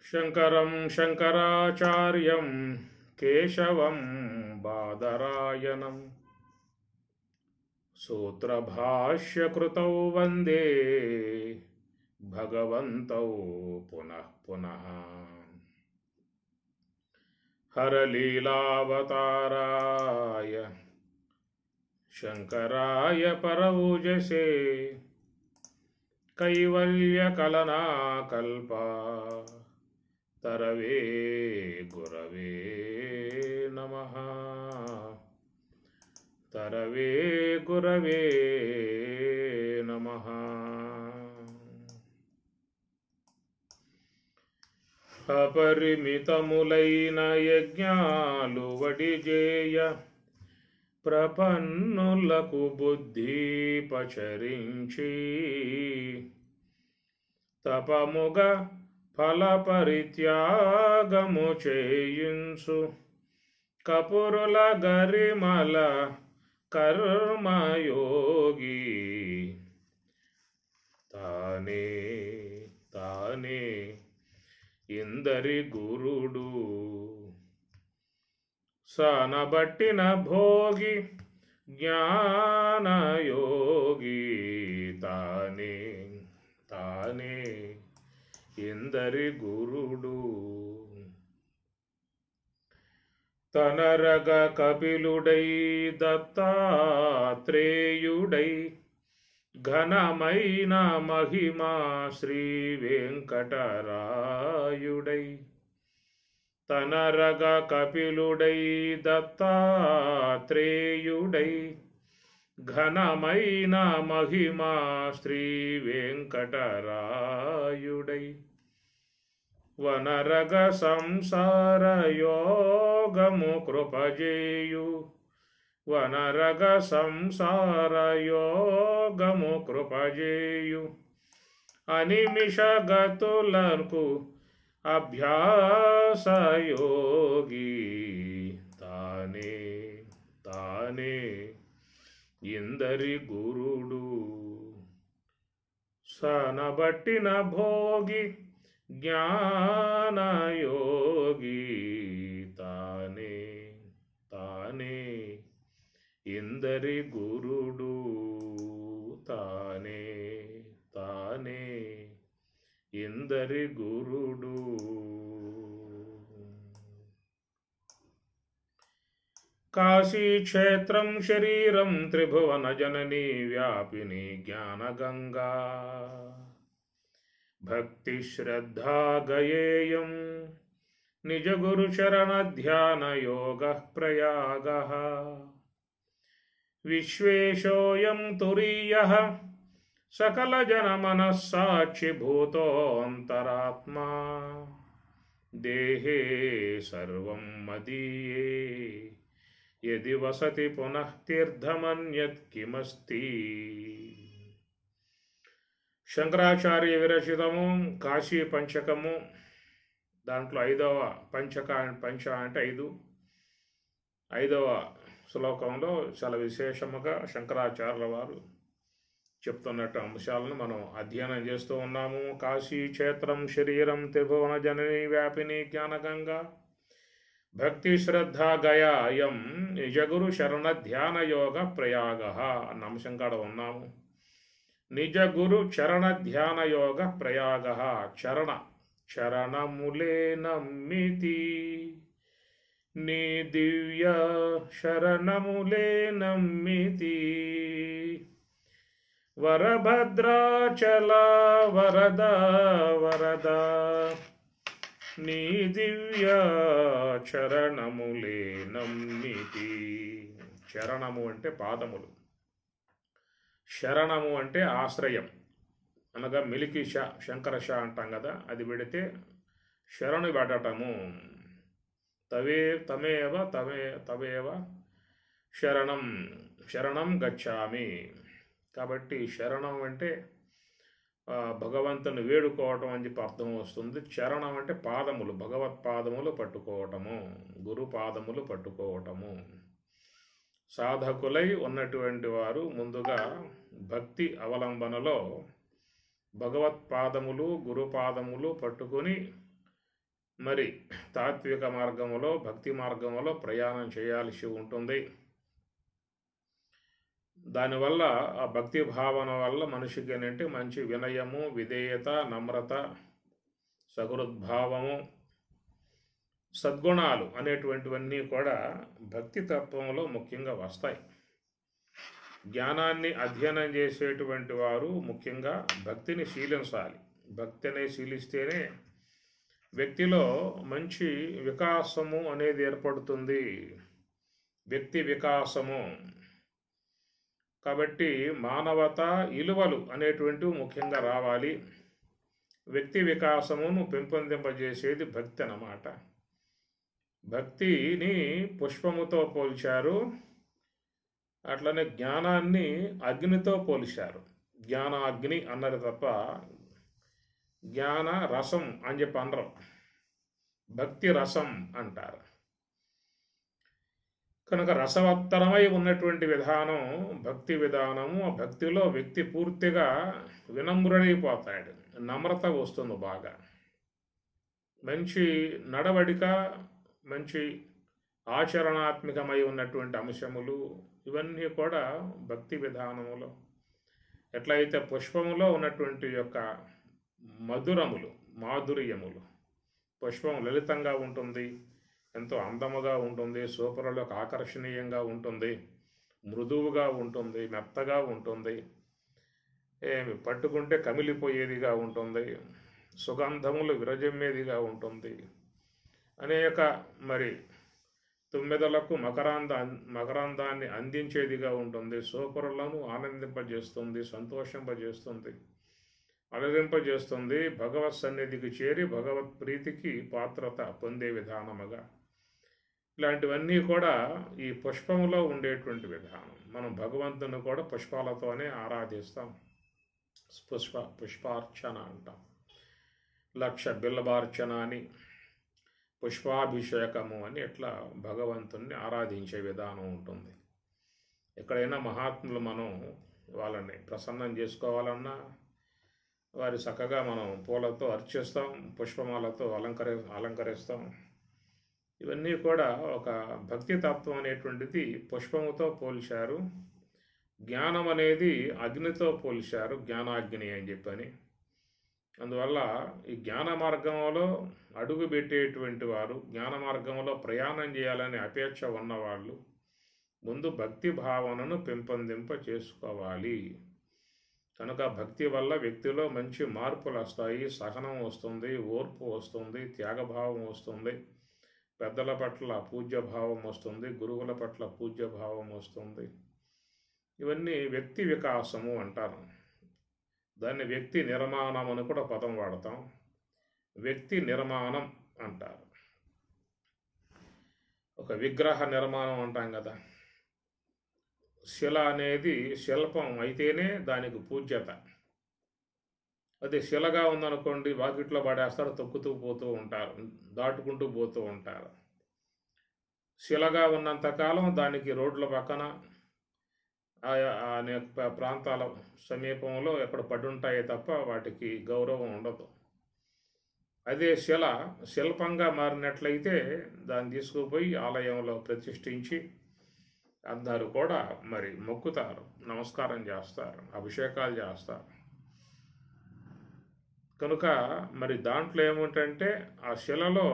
శంకరం శంకరాచార్యం కేశవం బాదరాయణం సూత్రభాష్యకృతౌ వందే భగవంతౌ పునః పునః. హరలీలావతారాయ శంకరాయ పరౌజసే కైవల్యకలనాకల్ప తరవే గురవే నమః. తరవే గురవే నమః. అపరిమితములైన యజ్ఞాలు వడిజేయ ప్రపన్నులకు బుద్ధి పచరించి తపముగ ఫల పరిత్యాగము చేయించు కపురుల గరిమల కర్మయోగి తానే తానే ఇందరి గురుడు సానబట్టిన భోగి జ్ఞానయోగి తానే తానే ఇందరి గురుడు. తనరగ కపిలుడై దత్తాత్రేయుడై ఘనమైన మహిమా శ్రీ వెంకటరాయుడై తనరగ కపిలుడై దత్తాత్రేయుడై ఘనమైన మహిమా శ్రీ వెంకటరాయుడై వనరగ సంసార యోగము కృపజేయు వనరగ సంసార యోగము కృపజేయు అనిమిషగతులకు అభ్యాసయోగి తానే తానే ఇందరి గురుడు సనబట్టిన భోగి జ్ఞానయోగి తానే తానే ఇందరి గురుడు తానే తానే ఇందరి గురుడు. కాశీక్షేత్రం శరీరం త్రిభువన జననీ వ్యాపిని జ్ఞానగంగా భక్తి శ్రద్ధా గయేయం నిజ గురు చరణ ధ్యాన యోగ ప్రయాగ విశ్వేశోయం తురీయః సకల జన మనస్సాక్షి భూతోంతరాత్మా దేహే సర్వం మదీయే యది వసతి పునః తీర్థమన్యత్ కిమస్తి. శంకరాచార్య విరచితము కాశీ పంచకము. దాంట్లో 5వ పంచక అంటే 5వ శ్లోకంలో చాలా విశేషముగా శంకరాచార్యుల వారు చెప్తున్నట్టు అంశాలను మనం అధ్యయనం చేస్తూ ఉన్నాము. కాశీ క్షేత్రం శరీరం త్రిభువన జననీ వ్యాపిని జ్ఞానగంగా భక్తి శ్రద్ధ గయాయం నిజగురు శరణ ధ్యాన యోగ ప్రయాగ అన్న అంశం కాడ ఉన్నాము. నిజ గురు చరణ ధ్యాన యోగ ప్రయాగ చరణములే నమ్మితి నీ దివ్య శరణములే నమ్మితి వరభద్రాచల వరద వరద నీ దివ్య చరణములే నమ్మితి. చరణము అంటే పాదములు, శరణము అంటే ఆశ్రయం అనగా మిలికి ష శంకర ష అంటాం కదా, అది పెడితే శరణు పెట్టటము. తవేవ శరణం శరణం గచ్చామి. కాబట్టి శరణం అంటే భగవంతుని వేడుకోవటం అని చెప్పి అర్థం వస్తుంది. చరణం అంటే పాదములు, భగవత్పాదములు పట్టుకోవటము, గురు పాదములు పట్టుకోవటము. సాధకులై ఉన్నటువంటి వారు ముందుగా భక్తి అవలంబనలో భగవత్పాదములు గురుపాదములు పట్టుకొని మరి తాత్విక మార్గంలో భక్తి మార్గంలో ప్రయాణం చేయాల్సి ఉంటుంది. దానివల్ల ఆ భక్తి భావన వల్ల మనిషికి ఏంటంటే మంచి వినయము, విధేయత, నమ్రత, సహృద్భావము, సద్గుణాలు అనేటువంటివన్నీ కూడా భక్తి తత్వంలో ముఖ్యంగా వస్తాయి. జ్ఞానాన్ని అధ్యయనం చేసేటువంటి వారు ముఖ్యంగా భక్తిని శీలించాలి. భక్తిని శీలిస్తేనే వ్యక్తిలో మంచి వికాసము అనేది ఏర్పడుతుంది. వ్యక్తి వికాసము కాబట్టి మానవత విలువలు అనేటువంటివి ముఖ్యంగా రావాలి. వ్యక్తి వికాసమును పెంపొందింపజేసేది భక్తి అన్నమాట. భక్తిని పుష్పముతో పోల్చారు, అట్లనే జ్ఞానాన్ని అగ్నితో పోల్చారు. జ్ఞాన అగ్ని అన్నారు తప్ప జ్ఞాన రసం అని చెప్పి అనరు, భక్తి రసం అంటారు. కనుక రసవత్తరమై ఉన్నటువంటి విధానం భక్తి విధానము. ఆ భక్తిలో వ్యక్తి పూర్తిగా వినమ్రుడైపోతాడు, నమ్రత వస్తుంది బాగా, మంచి నడవడిక, మంచి ఆచరణాత్మకమై ఉన్నటువంటి అంశములు ఇవన్నీ కూడా భక్తి విధానములో. ఎట్లయితే పుష్పములో ఉన్నటువంటి యొక్క మధురములు, మాధుర్యములు, పుష్పం లలితంగా ఉంటుంది, ఎంతో అందముగా ఉంటుంది, సూపరులకు ఆకర్షణీయంగా ఉంటుంది, మృదువుగా ఉంటుంది, మెత్తగా ఉంటుంది, పట్టుకుంటే కమిలిపోయేదిగా ఉంటుంది, సుగంధములు విరజమ్మేదిగా ఉంటుంది, అనేక మరి తుమ్మెదలకు మకరందాన్ని అందించేదిగా ఉంటుంది, సూపరులను ఆనందింపజేస్తుంది, సంతోషింపజేస్తుంది, అలరింపజేస్తుంది, భగవత్ సన్నిధికి చేరి భగవత్ ప్రీతికి పాత్రత పొందే విధానముగా. ఇలాంటివన్నీ కూడా ఈ పుష్పములో ఉండేటువంటి విధానం. మనం భగవంతుని కూడా పుష్పాలతోనే ఆరాధిస్తాం. పుష్పార్చన అంటాం, లక్ష బిల్లబార్చన అని, పుష్పాభిషేకము అని, ఇట్లా భగవంతుణ్ణి ఆరాధించే విధానం ఉంటుంది. ఎక్కడైనా మహాత్ములు మనం వాళ్ళని ప్రసన్నం చేసుకోవాలన్నా వారి చక్కగా మనం పూలతో అర్చిస్తాం, పుష్పమాలతో అలంకరిస్తాం. ఇవన్నీ కూడా ఒక భక్తి తత్వం అనేటువంటిది పుష్పముతో పోల్చారు. జ్ఞానం అనేది అగ్నితో పోల్చారు, జ్ఞానాగ్ని అని చెప్పని. అందువల్ల ఈ జ్ఞాన మార్గంలో అడుగు పెట్టేటువంటి వారు, జ్ఞాన మార్గంలో ప్రయాణం చేయాలనే అపేక్ష ఉన్నవాళ్ళు ముందు భక్తి భావనను పెంపొందింప చేసుకోవాలి. కనుక భక్తి వల్ల వ్యక్తిలో మంచి మార్పులు వస్తాయి, సహనం వస్తుంది, ఓర్పు వస్తుంది, త్యాగభావం వస్తుంది, పెద్దల పట్ల పూజ్యభావం వస్తుంది, గురువుల పట్ల పూజ్యభావం వస్తుంది. ఇవన్నీ వ్యక్తి వికాసము అంటారు. దాన్ని వ్యక్తి నిర్మాణం అని కూడా పదం వాడతాం. వ్యక్తి నిర్మాణం అంటారు. ఒక విగ్రహ నిర్మాణం అంటాం కదా, శిల అనేది శిల్పం అయితేనే దానికి పూజ్యత. అదే శిలగా ఉందనుకోండి, వాకిట్లో పడేస్తారు, తొక్కుతూ పోతూ ఉంటారు, దాటుకుంటూ పోతూ ఉంటారు. శిలగా ఉన్నంతకాలం దానికి రోడ్ల పక్కన అనేక ప్రాంతాల సమీపంలో ఎక్కడ పడుంటాయే తప్ప వాటికి గౌరవం ఉండదు. అదే శిల్పంగా మారినట్లయితే దాన్ని తీసుకుపోయి ఆలయంలో ప్రతిష్ఠించి అందరూ కూడా మరి మొక్కుతారు, నమస్కారం చేస్తారు, అభిషేకాలు చేస్తారు. కనుక మరి దాంట్లో ఏమిటంటే ఆ శిలలో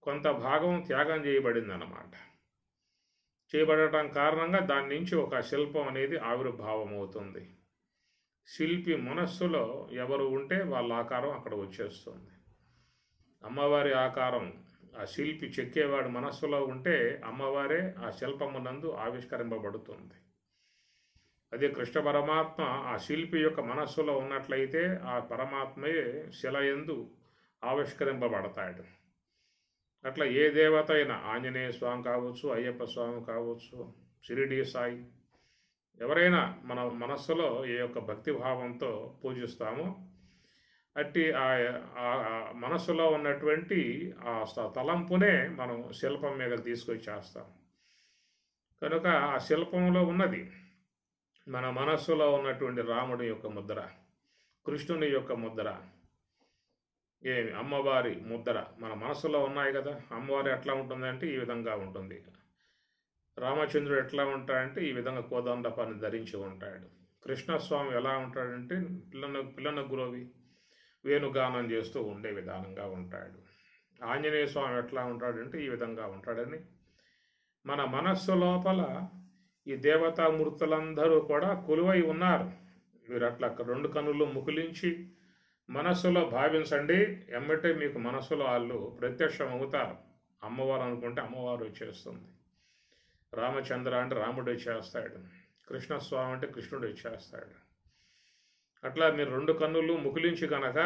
కొంత భాగం త్యాగం చేయబడింది అన్నమాట. చేయబడటం కారణంగా దాని నుంచి ఒక శిల్పం అనేది ఆవిర్భావం అవుతుంది. శిల్పి మనస్సులో ఎవరు ఉంటే వాళ్ళ ఆకారం అక్కడ వచ్చేస్తుంది. అమ్మవారి ఆకారం ఆ శిల్పి చెక్కేవాడు మనస్సులో ఉంటే అమ్మవారే ఆ శిల్పమునందు ఆవిష్కరింపబడుతుంది. అదే కృష్ణ పరమాత్మ ఆ శిల్పి యొక్క మనస్సులో ఉన్నట్లయితే ఆ పరమాత్మయే శిలయందు ఆవిష్కరింపబడతాడు. అట్లా ఏ దేవత అయినా, ఆంజనేయ స్వామి కావచ్చు, అయ్యప్ప స్వామి కావచ్చు, షిరిడి సాయి, ఎవరైనా మన మనస్సులో ఏ యొక్క భక్తిభావంతో పూజిస్తామో అట్టి ఆ మనస్సులో ఉన్నటువంటి ఆ తలంపునే మనం శిల్పం మీద తీసుకొచ్చేస్తాం. కనుక ఆ శిల్పంలో ఉన్నది మన మనస్సులో ఉన్నటువంటి రాముడి యొక్క ముద్ర, కృష్ణుని యొక్క ముద్ర. ఏమి అమ్మవారి ముద్ర మన మనసులో ఉన్నాయి కదా. అమ్మవారు ఎట్లా ఉంటుందంటే ఈ విధంగా ఉంటుంది. రామచంద్రుడు ఎట్లా ఉంటాడంటే ఈ విధంగా కోదండపాన్ని ధరించి ఉంటాడు. కృష్ణస్వామి ఎలా ఉంటాడంటే పిల్లన గురవి వేణుగానం చేస్తూ ఉండే విధానంగా ఉంటాడు. ఆంజనేయ స్వామి ఎట్లా ఉంటాడంటే ఈ విధంగా ఉంటాడని మన మనస్సు లోపల ఈ దేవతామూర్తులందరూ కూడా కొలువై ఉన్నారు. మీరు అట్లా రెండు కన్నులు ముకులించి మనస్సులో భావించండి, ఎమ్మటే మీకు మనస్సులో వాళ్ళు ప్రత్యక్షం అవుతారు. అమ్మవారు అనుకుంటే అమ్మవారు వచ్చేస్తుంది, రామచంద్ర అంటే రాముడు వచ్చేస్తాడు, కృష్ణస్వామి అంటే కృష్ణుడు వచ్చేస్తాడు. అట్లా మీరు రెండు కన్నులు ముకులించి కనుక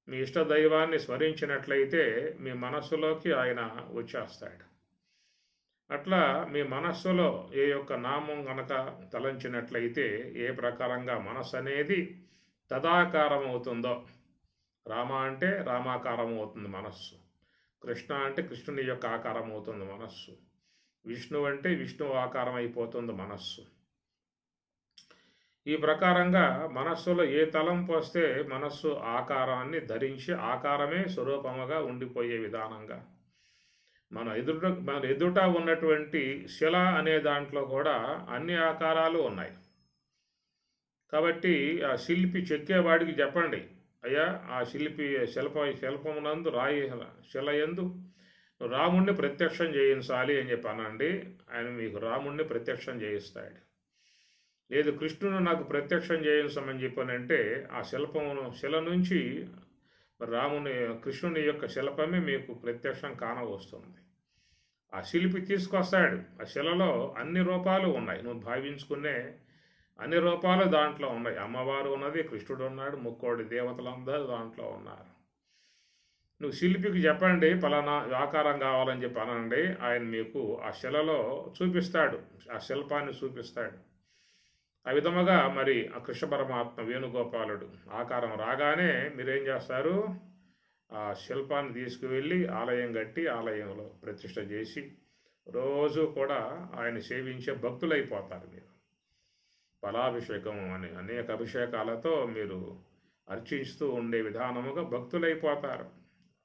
మీ ఇష్ట దైవాన్ని స్మరించినట్లయితే మీ మనస్సులోకి ఆయన వచ్చేస్తాడు. అట్లా మీ మనస్సులో ఏ యొక్క నామం కనుక తలంచినట్లయితే ఏ ప్రకారంగా మనస్సు అనేది తదాకారం అవుతుందో, రామ అంటే రామాకారం అవుతుంది మనస్సు, కృష్ణ అంటే కృష్ణుని యొక్క ఆకారం అవుతుంది మనస్సు, విష్ణు అంటే విష్ణు ఆకారం అయిపోతుంది మనస్సు. ఈ ప్రకారంగా మనస్సులో ఏ తలంపు వస్తే మనస్సు ఆకారాన్ని ధరించి ఆకారమే స్వరూపముగా ఉండిపోయే విధానంగా మన ఎదుట ఉన్నటువంటి శిల అనే దాంట్లో కూడా అన్ని ఆకారాలు ఉన్నాయి. కాబట్టి ఆ శిల్పి చెక్కేవాడికి చెప్పండి, అయ్యా ఆ శిల్పి శిల్పమునందు రాయి శిలయందు రాముణ్ణి ప్రత్యక్షం చేయించాలి అని చెప్పానండి. ఆయన మీకు రాముణ్ణి ప్రత్యక్షం చేయిస్తాడు. లేదు కృష్ణుడు నాకు ప్రత్యక్షం చేయించమని చెప్పానంటే ఆ శిల నుంచి కృష్ణుని యొక్క శిల్పమే మీకు ప్రత్యక్షం కానవస్తుంది. ఆ శిల్పి తీసుకొస్తాడు. ఆ శిలలో అన్ని రూపాలు ఉన్నాయి, నువ్వు భావించుకునే అన్ని రూపాలు దాంట్లో ఉన్నాయి. అమ్మవారు ఉన్నది, కృష్ణుడు ఉన్నాడు, ముక్కోడి దేవతలందరూ దాంట్లో ఉన్నారు. నువ్వు శిల్పికి చెప్పండి పలానా ఆకారం కావాలని చెప్పి అనండి, ఆయన మీకు ఆ శిలలో చూపిస్తాడు, ఆ శిల్పాన్ని చూపిస్తాడు. ఆ విధముగా మరి ఆ కృష్ణ పరమాత్మ వేణుగోపాలుడు ఆకారం రాగానే మీరేం చేస్తారు, ఆ శిల్పాన్ని తీసుకువెళ్ళి ఆలయం కట్టి ఆలయంలో ప్రతిష్ఠ చేసి రోజు కూడా ఆయన సేవించే భక్తులైపోతారు. మీరు ఫలాభిషేకం అని అనేక అభిషేకాలతో మీరు అర్చిస్తూ ఉండే విధానముగా భక్తులైపోతారు,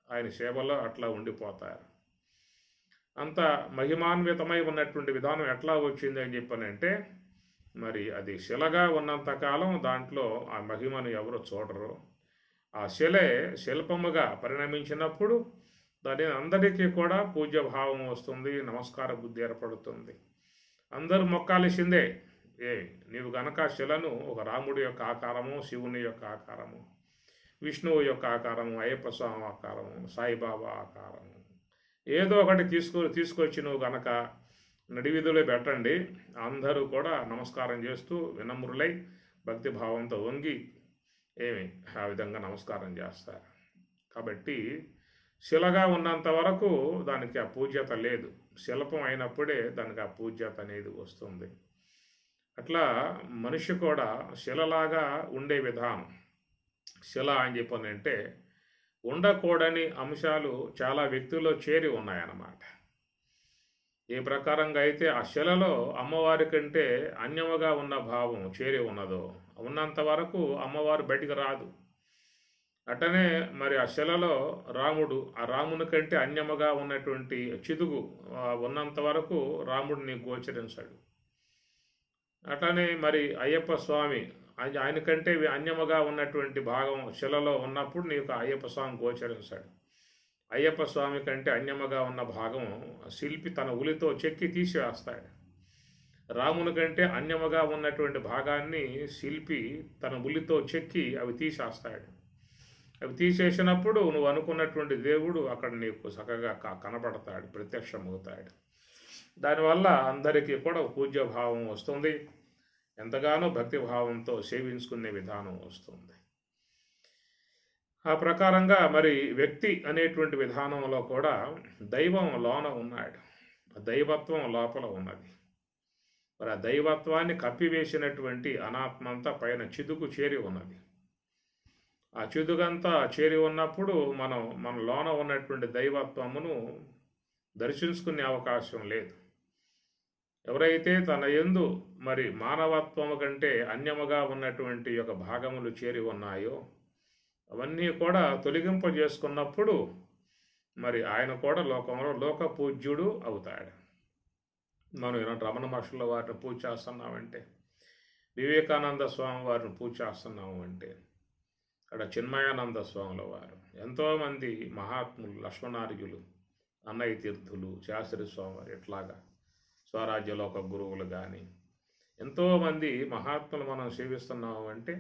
ఆయన సేవలో అట్లా ఉండిపోతారు. అంత మహిమాన్వితమై ఉన్నటువంటి విధానం ఎట్లా వచ్చింది అని చెప్పానంటే మరి అది శిలగా ఉన్నంతకాలం దాంట్లో ఆ మహిమను ఎవరు చూడరు. ఆ శిలే శిల్పముగా పరిణమించినప్పుడు దాని అందరికీ కూడా పూజ్యభావం వస్తుంది, నమస్కార బుద్ధి ఏర్పడుతుంది, అందరూ మొక్కాల్సిందే. నీవు గనక శిలను ఒక రాముడి యొక్క ఆకారము, శివుని యొక్క ఆకారము, విష్ణువు యొక్క ఆకారము, అయ్యప్ప స్వామి ఆకారము, సాయిబాబా ఆకారము ఏదో ఒకటి తీసుకొచ్చి నువ్వు గనక నడివీధిలో పెట్టండి, అందరూ కూడా నమస్కారం చేస్తూ వినమ్రులై భక్తిభావంతో వంగి ఆ విధంగా నమస్కారం చేస్తారు. కాబట్టి శిలగా ఉన్నంత వరకు దానికి ఆ పూజ్యత లేదు, శిల్పం అయినప్పుడే దానికి ఆ పూజ్యత అనేది వస్తుంది. అట్లా మనిషి కూడా శిలలాగా ఉండే విధానం. శిల అని చెప్పనంటే ఉండకూడని అంశాలు చాలా వ్యక్తుల్లో చేరి ఉన్నాయన్నమాట. ఏ ప్రకారంగా అయితే ఆ శిలలో అమ్మవారి కంటే అన్యముగా ఉన్న భావం చేరి ఉన్నదో ఉన్నంత వరకు అమ్మవారు బయటికి రాదు. అట్టనే మరి ఆ శిలలో రాముడు, ఆ రాముని కంటే అన్యముగా ఉన్నటువంటి చిదుగు ఉన్నంత వరకు రాముడిని గోచరించాడు. అట్లనే మరి అయ్యప్ప స్వామి ఆయన కంటే అన్యముగా ఉన్నటువంటి భాగం శిలలో ఉన్నప్పుడు నీకు అయ్యప్ప స్వామి గోచరించాడు. అయ్యప్ప స్వామి కంటే అన్యముగా ఉన్న భాగం శిల్పి తన ఉలితో చెక్కి తీసివేస్తాడు. రాముని కంటే అన్యముగా ఉన్నటువంటి భాగాన్ని శిల్పి తన ఉలితో చెక్కి అవి తీసేస్తాడు. అవి తీసేసినప్పుడు నువ్వు అనుకున్నటువంటి దేవుడు అక్కడ నీకు చక్కగా కనపడతాడు, ప్రత్యక్షమవుతాడు. దానివల్ల అందరికీ కూడా పూజ్యభావం వస్తుంది, ఎంతగానో భక్తిభావంతో సేవించుకునే విధానం వస్తుంది. ఆ ప్రకారంగా మరి వ్యక్తి అనేటువంటి విధానంలో కూడా దైవం లోన ఉన్నాడు, దైవత్వం లోపల ఉన్నది. మరి ఆ దైవత్వాన్ని కప్పివేసినటువంటి అనాత్మంతా పైన చిదుగు చేరి ఉన్నది. ఆ చిదుగంతా చేరి ఉన్నప్పుడు మన లోన ఉన్నటువంటి దైవత్వమును దర్శించుకునే అవకాశం లేదు. ఎవరైతే తన యందు మరి మానవత్వము కంటే అన్యముగా ఉన్నటువంటి యొక్క భాగములు చేరి ఉన్నాయో అవన్నీ కూడా తొలగింపజేసుకున్నప్పుడు మరి ఆయన కూడా లోకంలో లోక పూజ్యుడు అవుతాడు. మనం ఇలాంటి రమణ మహర్షుల వారిని పూజ చేస్తున్నామంటే, వివేకానంద స్వామి వారిని పూజ చేస్తున్నాము అంటే, అక్కడ చిన్మయానంద స్వాముల వారు, ఎంతోమంది మహాత్ములు, లక్ష్మణార్యులు, అన్నయ్య తీర్థులు, శాస్త్రి స్వామి వారు, ఇట్లాగా స్వరాజ్యలోక గురువులు కానీ ఎంతోమంది మహాత్ములు మనం సేవిస్తున్నాము అంటే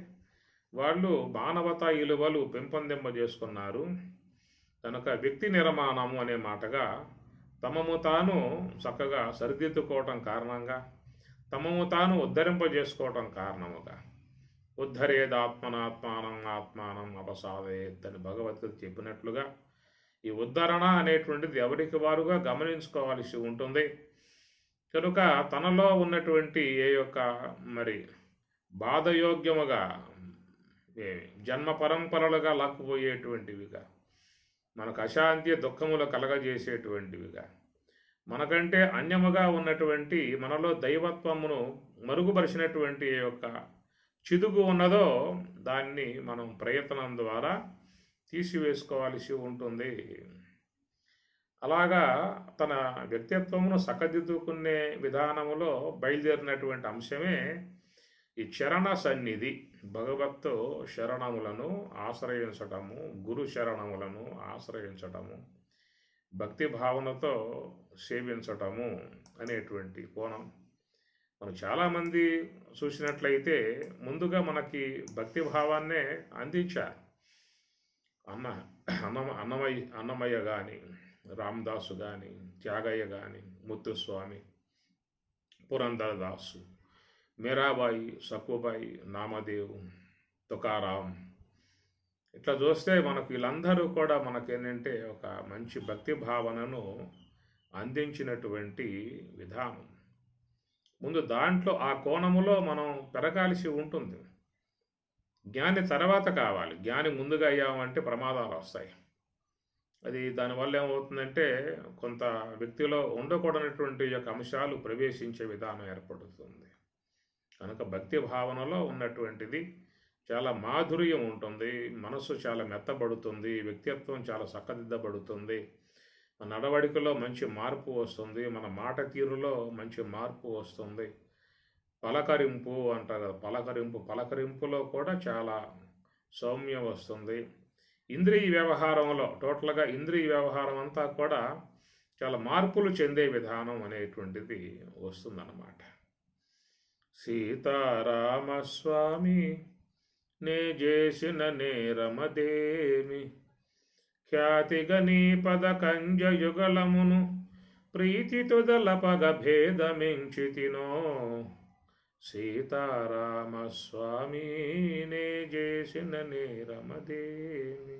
వాళ్ళు మానవతా విలువలు పెంపొందింపజేసుకున్నారు కనుక వ్యక్తి నిర్మాణము అనే మాటగా తమము తాను చక్కగా సరిదిద్దుకోవటం కారణంగా, తమము తాను ఉద్ధరింపజేసుకోవటం కారణముగా, ఉద్ధరేదాత్మనాత్మానం ఆత్మానం అపసాదేత్ అని భగవద్గీత చెప్పినట్లుగా ఈ ఉద్ధరణ అనేటువంటిది ఎవరికి వారుగా గమనించుకోవాల్సి ఉంటుంది. కనుక తనలో ఉన్నటువంటి ఏ యొక్క మరి బాధయోగ్యముగా జన్మ పరంపరలుగా లాక్కుపోయేటువంటివిగా, మనకు అశాంతి దుఃఖములు కలగజేసేటువంటివిగా, మనకంటే అన్యముగా ఉన్నటువంటి మనలో దైవత్వమును మరుగుపరిచినటువంటి ఏ యొక్క చిదుగు ఉన్నదో దాన్ని మనం ప్రయత్నం ద్వారా తీసివేసుకోవాల్సి ఉంటుంది. అలాగా తన వ్యక్తిత్వమును సకదిద్దుకునే విధానములో బయలుదేరినటువంటి అంశమే ఈ చరణ సన్నిధి. భగవత్ శరణములను ఆశ్రయించటము, గురు శరణములను ఆశ్రయించటము, భక్తి భావనతో సేవించటము అనేటువంటి కోణం. మనం చాలామంది చూసినట్లయితే ముందుగా మనకి భక్తి భావాన్నే అందించారు. అన్నమయ్య కానీ, రామదాసు కానీ, త్యాగయ్య కానీ, ముత్తుస్వామి, పురంధరదాసు, మీరాబాయి, సక్కుబాయి, నామదేవ్, తుకారాం, ఇట్లా చూస్తే మనకు వీళ్ళందరూ కూడా మనకేంటంటే ఒక మంచి భక్తి భావనను అందించినటువంటి విధానం. ముందు దాంట్లో ఆ కోణములో మనం పెరగాల్సి ఉంటుంది. జ్ఞాని తర్వాత కావాలి. జ్ఞాని ముందుగా అయ్యామంటే ప్రమాదాలు వస్తాయి. అది దానివల్ల ఏమవుతుందంటే కొంత వ్యక్తిలో ఉండకూడనటువంటి యొక్క అంశాలు ప్రవేశించే విధానం ఏర్పడుతుంది. కనుక భక్తి భావనలో ఉన్నటువంటిది చాలా మాధుర్యం ఉంటుంది, మనసు చాలా మెత్తబడుతుంది, వ్యక్తిత్వం చాలా చక్కదిద్దబడుతుంది, మన నడవడికలో మంచి మార్పు వస్తుంది, మన మాట తీరులో మంచి మార్పు వస్తుంది. పలకరింపు అంటారు కదా, పలకరింపులో కూడా చాలా సౌమ్యం వస్తుంది. ఇంద్రియ వ్యవహారంలో టోటల్గా ఇంద్రియ వ్యవహారం అంతా కూడా చాలా మార్పులు చెందే విధానం అనేటువంటిది వస్తుందన్నమాట. సీతారామస్వామి నే చేసిన నేరమదేమి, ఖ్యాతిగని పద కంజయుగలమును ప్రీతితో దలపగ భేదమించితినో. సీతారామస్వామి నే చేసిన నేరమదేమి,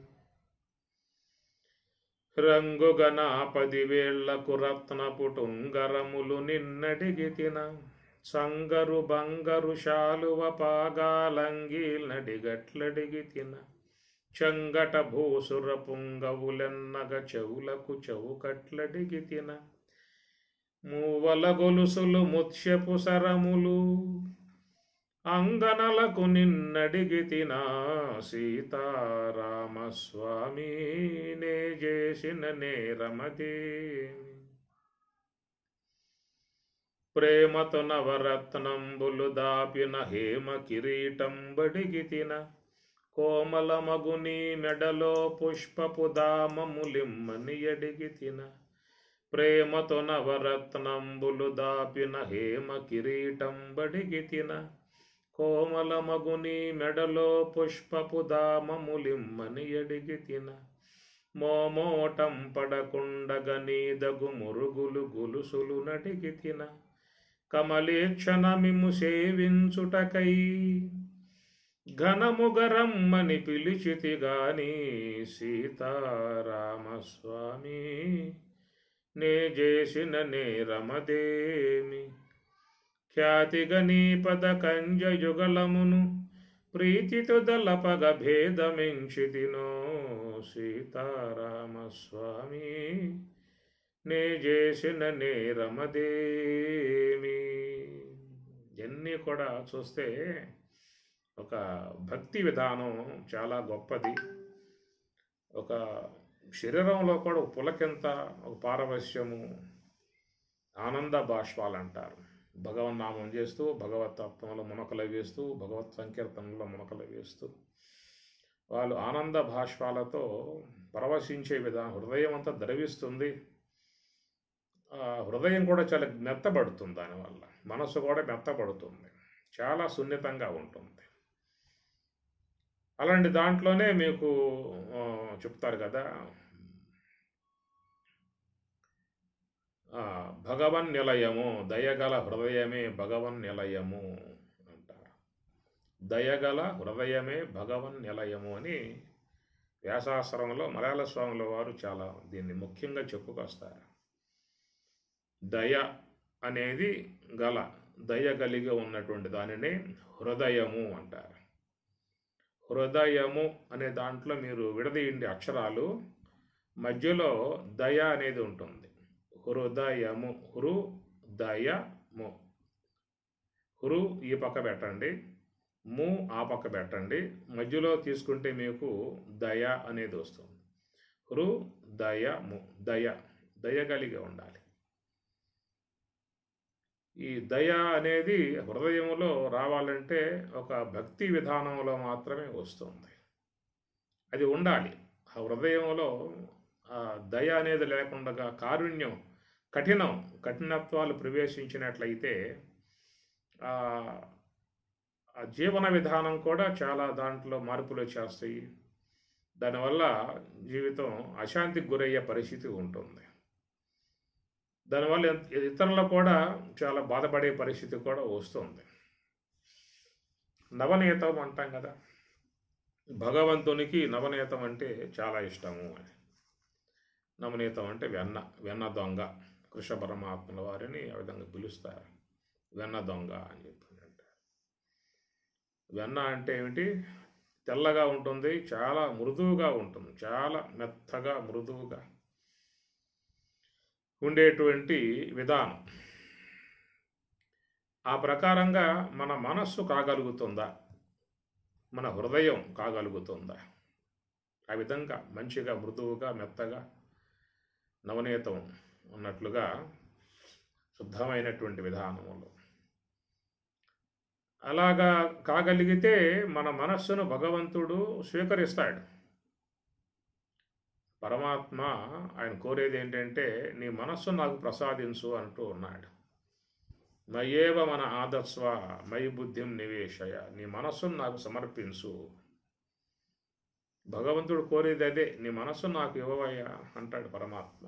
రంగుగన 10,000కు రత్నపుటుంగరములు నిన్నడిగితిన, సంగరు బంగరు శాలువ పాగాలంగీల్నడిగట్లడిగితిన, చంగట భూసుర పుంగవులెన్నగ చెవులకు చౌకట్లడిగితిన, మూవల గొలుసులు ముత్యపు సరములు అంగనలకు నిన్నడిగితిన. సీతారామస్వామి నే చేసిన నేరమదేమి, ప్రేమతో నవరత్నంబులు దాపిన హేమ కిరీటం బడిగితిన, కోమల మగుని మెడలో పుష్పపు దామములిమ్మని అడిగితిన, ప్రేమతో నవరత్నంబులు దాపిన హేమ కిరీటం బడిగితిన, కోమల మగుని మెడలో పుష్పపు దామములిమ్మని అడిగితిన, మోమోటం పడకుండగ నీదగు మురుగులు గులుసులు నడిగితిన, కమలేక్షణ మిము సేవించుటకై ఘనముగరమ్మని పిలిచితిగాని. సీతారామస్వామి నే చేసిన నేరమదేమి, ఖ్యాతిగని పద కంజయుగలమును ప్రీతితో దలపగ భేదమించితినో. సీతారామస్వామి నే చేసిన నేరమదేమి. ఇవన్నీ కూడా చూస్తే ఒక భక్తి విధానం చాలా గొప్పది. ఒక శరీరంలో కూడా ఒక పులకింత, ఒక పారవశ్యము, ఆనంద బాష్పాలు అంటారు. భగవన్నామం చేస్తూ, భగవతత్వంలో మునకలు వేస్తూ, భగవత్ సంకీర్తనలో మునకలు వేస్తూ వాళ్ళు ఆనంద బాష్పాలతో పరవశించే విధానం. హృదయం అంతా ద్రవిస్తుంది. హృదయం కూడా చాలా మెత్తబడుతుంది. దానివల్ల మనసు కూడా మెత్తబడుతుంది, చాలా సున్నితంగా ఉంటుంది. అలాంటి దాంట్లోనే మీకు చెప్తారు కదా, భగవన్ నిలయము, దయగల హృదయమే భగవన్ నిలయము అంటారు. దయగల హృదయమే భగవన్ నిలయము అని వ్యాసాశ్రమంలో మలయాళ స్వాముల వారు చాలా దీన్ని ముఖ్యంగా చెప్పుకొస్తారు. దయ అనేది దయ కలిగి ఉన్నటువంటి దానిని హృదయము అంటారు. హృదయము అనే దాంట్లో మీరు విడదీయండి అక్షరాలు, మధ్యలో దయ అనేది ఉంటుంది. హృదయము, హృదయము. హృ ఈ పక్క పెట్టండి, ము ఆ పక్క పెట్టండి, మధ్యలో తీసుకుంటే మీకు దయ అనేది వస్తుంది. హృదయము, దయ కలిగి ఉండాలి. ఈ దయ అనేది హృదయంలో రావాలంటే ఒక భక్తి విధానంలో మాత్రమే వస్తుంది. అది ఉండాలి. ఆ హృదయంలో దయ అనేది లేకుండా కారుణ్యం, కఠినత్వాలు ప్రవేశించినట్లయితే ఆ జీవన విధానం కూడా చాలా దాంట్లో మార్పులు వచ్చేస్తాయి. దానివల్ల జీవితం అశాంతికి గురయ్యే పరిస్థితి ఉంటుంది. దానివల్ల ఇతరులు కూడా చాలా బాధపడే పరిస్థితి కూడా వస్తుంది. నవనీతం అంటాం కదా, భగవంతునికి నవనీతం అంటే చాలా ఇష్టము అని. నవనీతం అంటే వెన్న దొంగ. కృష్ణ పరమాత్మల వారిని ఆ విధంగా పిలుస్తారు, వెన్న దొంగ అని చెప్పి అంటారు. వెన్న అంటే ఏమిటి? తెల్లగా ఉంటుంది, చాలా మృదువుగా ఉంటుంది, చాలా మెత్తగా మృదువుగా ఉండేటువంటి విధానం. ఆ ప్రకారంగా మన మనస్సు కాగలుగుతుందా, మన హృదయం కాగలుగుతుందా? ఆ విధంగా మంచిగా మృదువుగా మెత్తగా నవనీతం ఉన్నట్లుగా శుద్ధమైనటువంటి విధానములు అలాగా కాగలిగితే మన మనస్సును భగవంతుడు స్వీకరిస్తాడు. పరమాత్మ ఆయన కోరేది ఏంటంటే, నీ మనస్సు నాకు ప్రసాదించు అంటూ ఉన్నాడు. మయేవ మన ఆదర్శవ మయి బుద్ధిం నివేశయ, నీ మనస్సును నాకు సమర్పించు. భగవంతుడు కోరేది అదే, నీ మనస్సు నాకు ఇవ్వవయ్యా అంటాడు పరమాత్మ.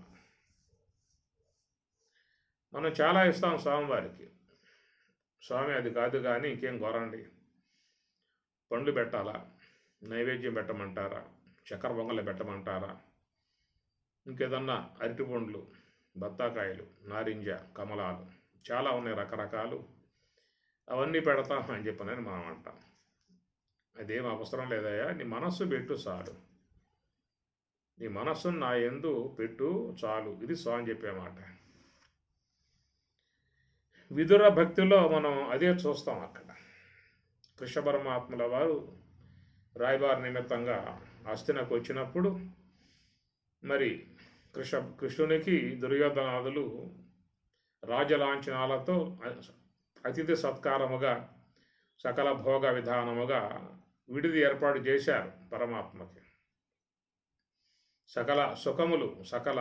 మనం చాలా ఇస్తాం స్వామివారికి. స్వామి అది కాదు కానీ ఇంకేం కోరండి, పండ్లు పెట్టాలా, నైవేద్యం పెట్టమంటారా, చక్కెర పొంగలు పెట్టమంటారా, ఇంకేదన్నా అరటి పండ్లు, బత్తాకాయలు, నారింజ, కమలాలు చాలా ఉన్నాయి రకరకాలు, అవన్నీ పెడతాం అని చెప్పనని మనం అంటాం. అదేం అవసరం లేదయ్యా, నీ మనస్సు పెట్టు చాలు, నీ మనస్సును నా యందు పెట్టు చాలు, ఇది స్వామి చెప్పే మాట. విదుర భక్తిలో మనం అదే చూస్తాం. అక్కడ కృష్ణ పరమాత్మల వారు రాయబారి నిమిత్తంగా హస్తినకు వచ్చినప్పుడు మరి కృష్ణునికి దుర్యోధనాదులు రాజలాంఛనాలతో అతిథి సత్కారముగా సకల భోగ విధానముగా విడిది ఏర్పాటు చేశారు. పరమాత్మకి సకల సుఖములు, సకల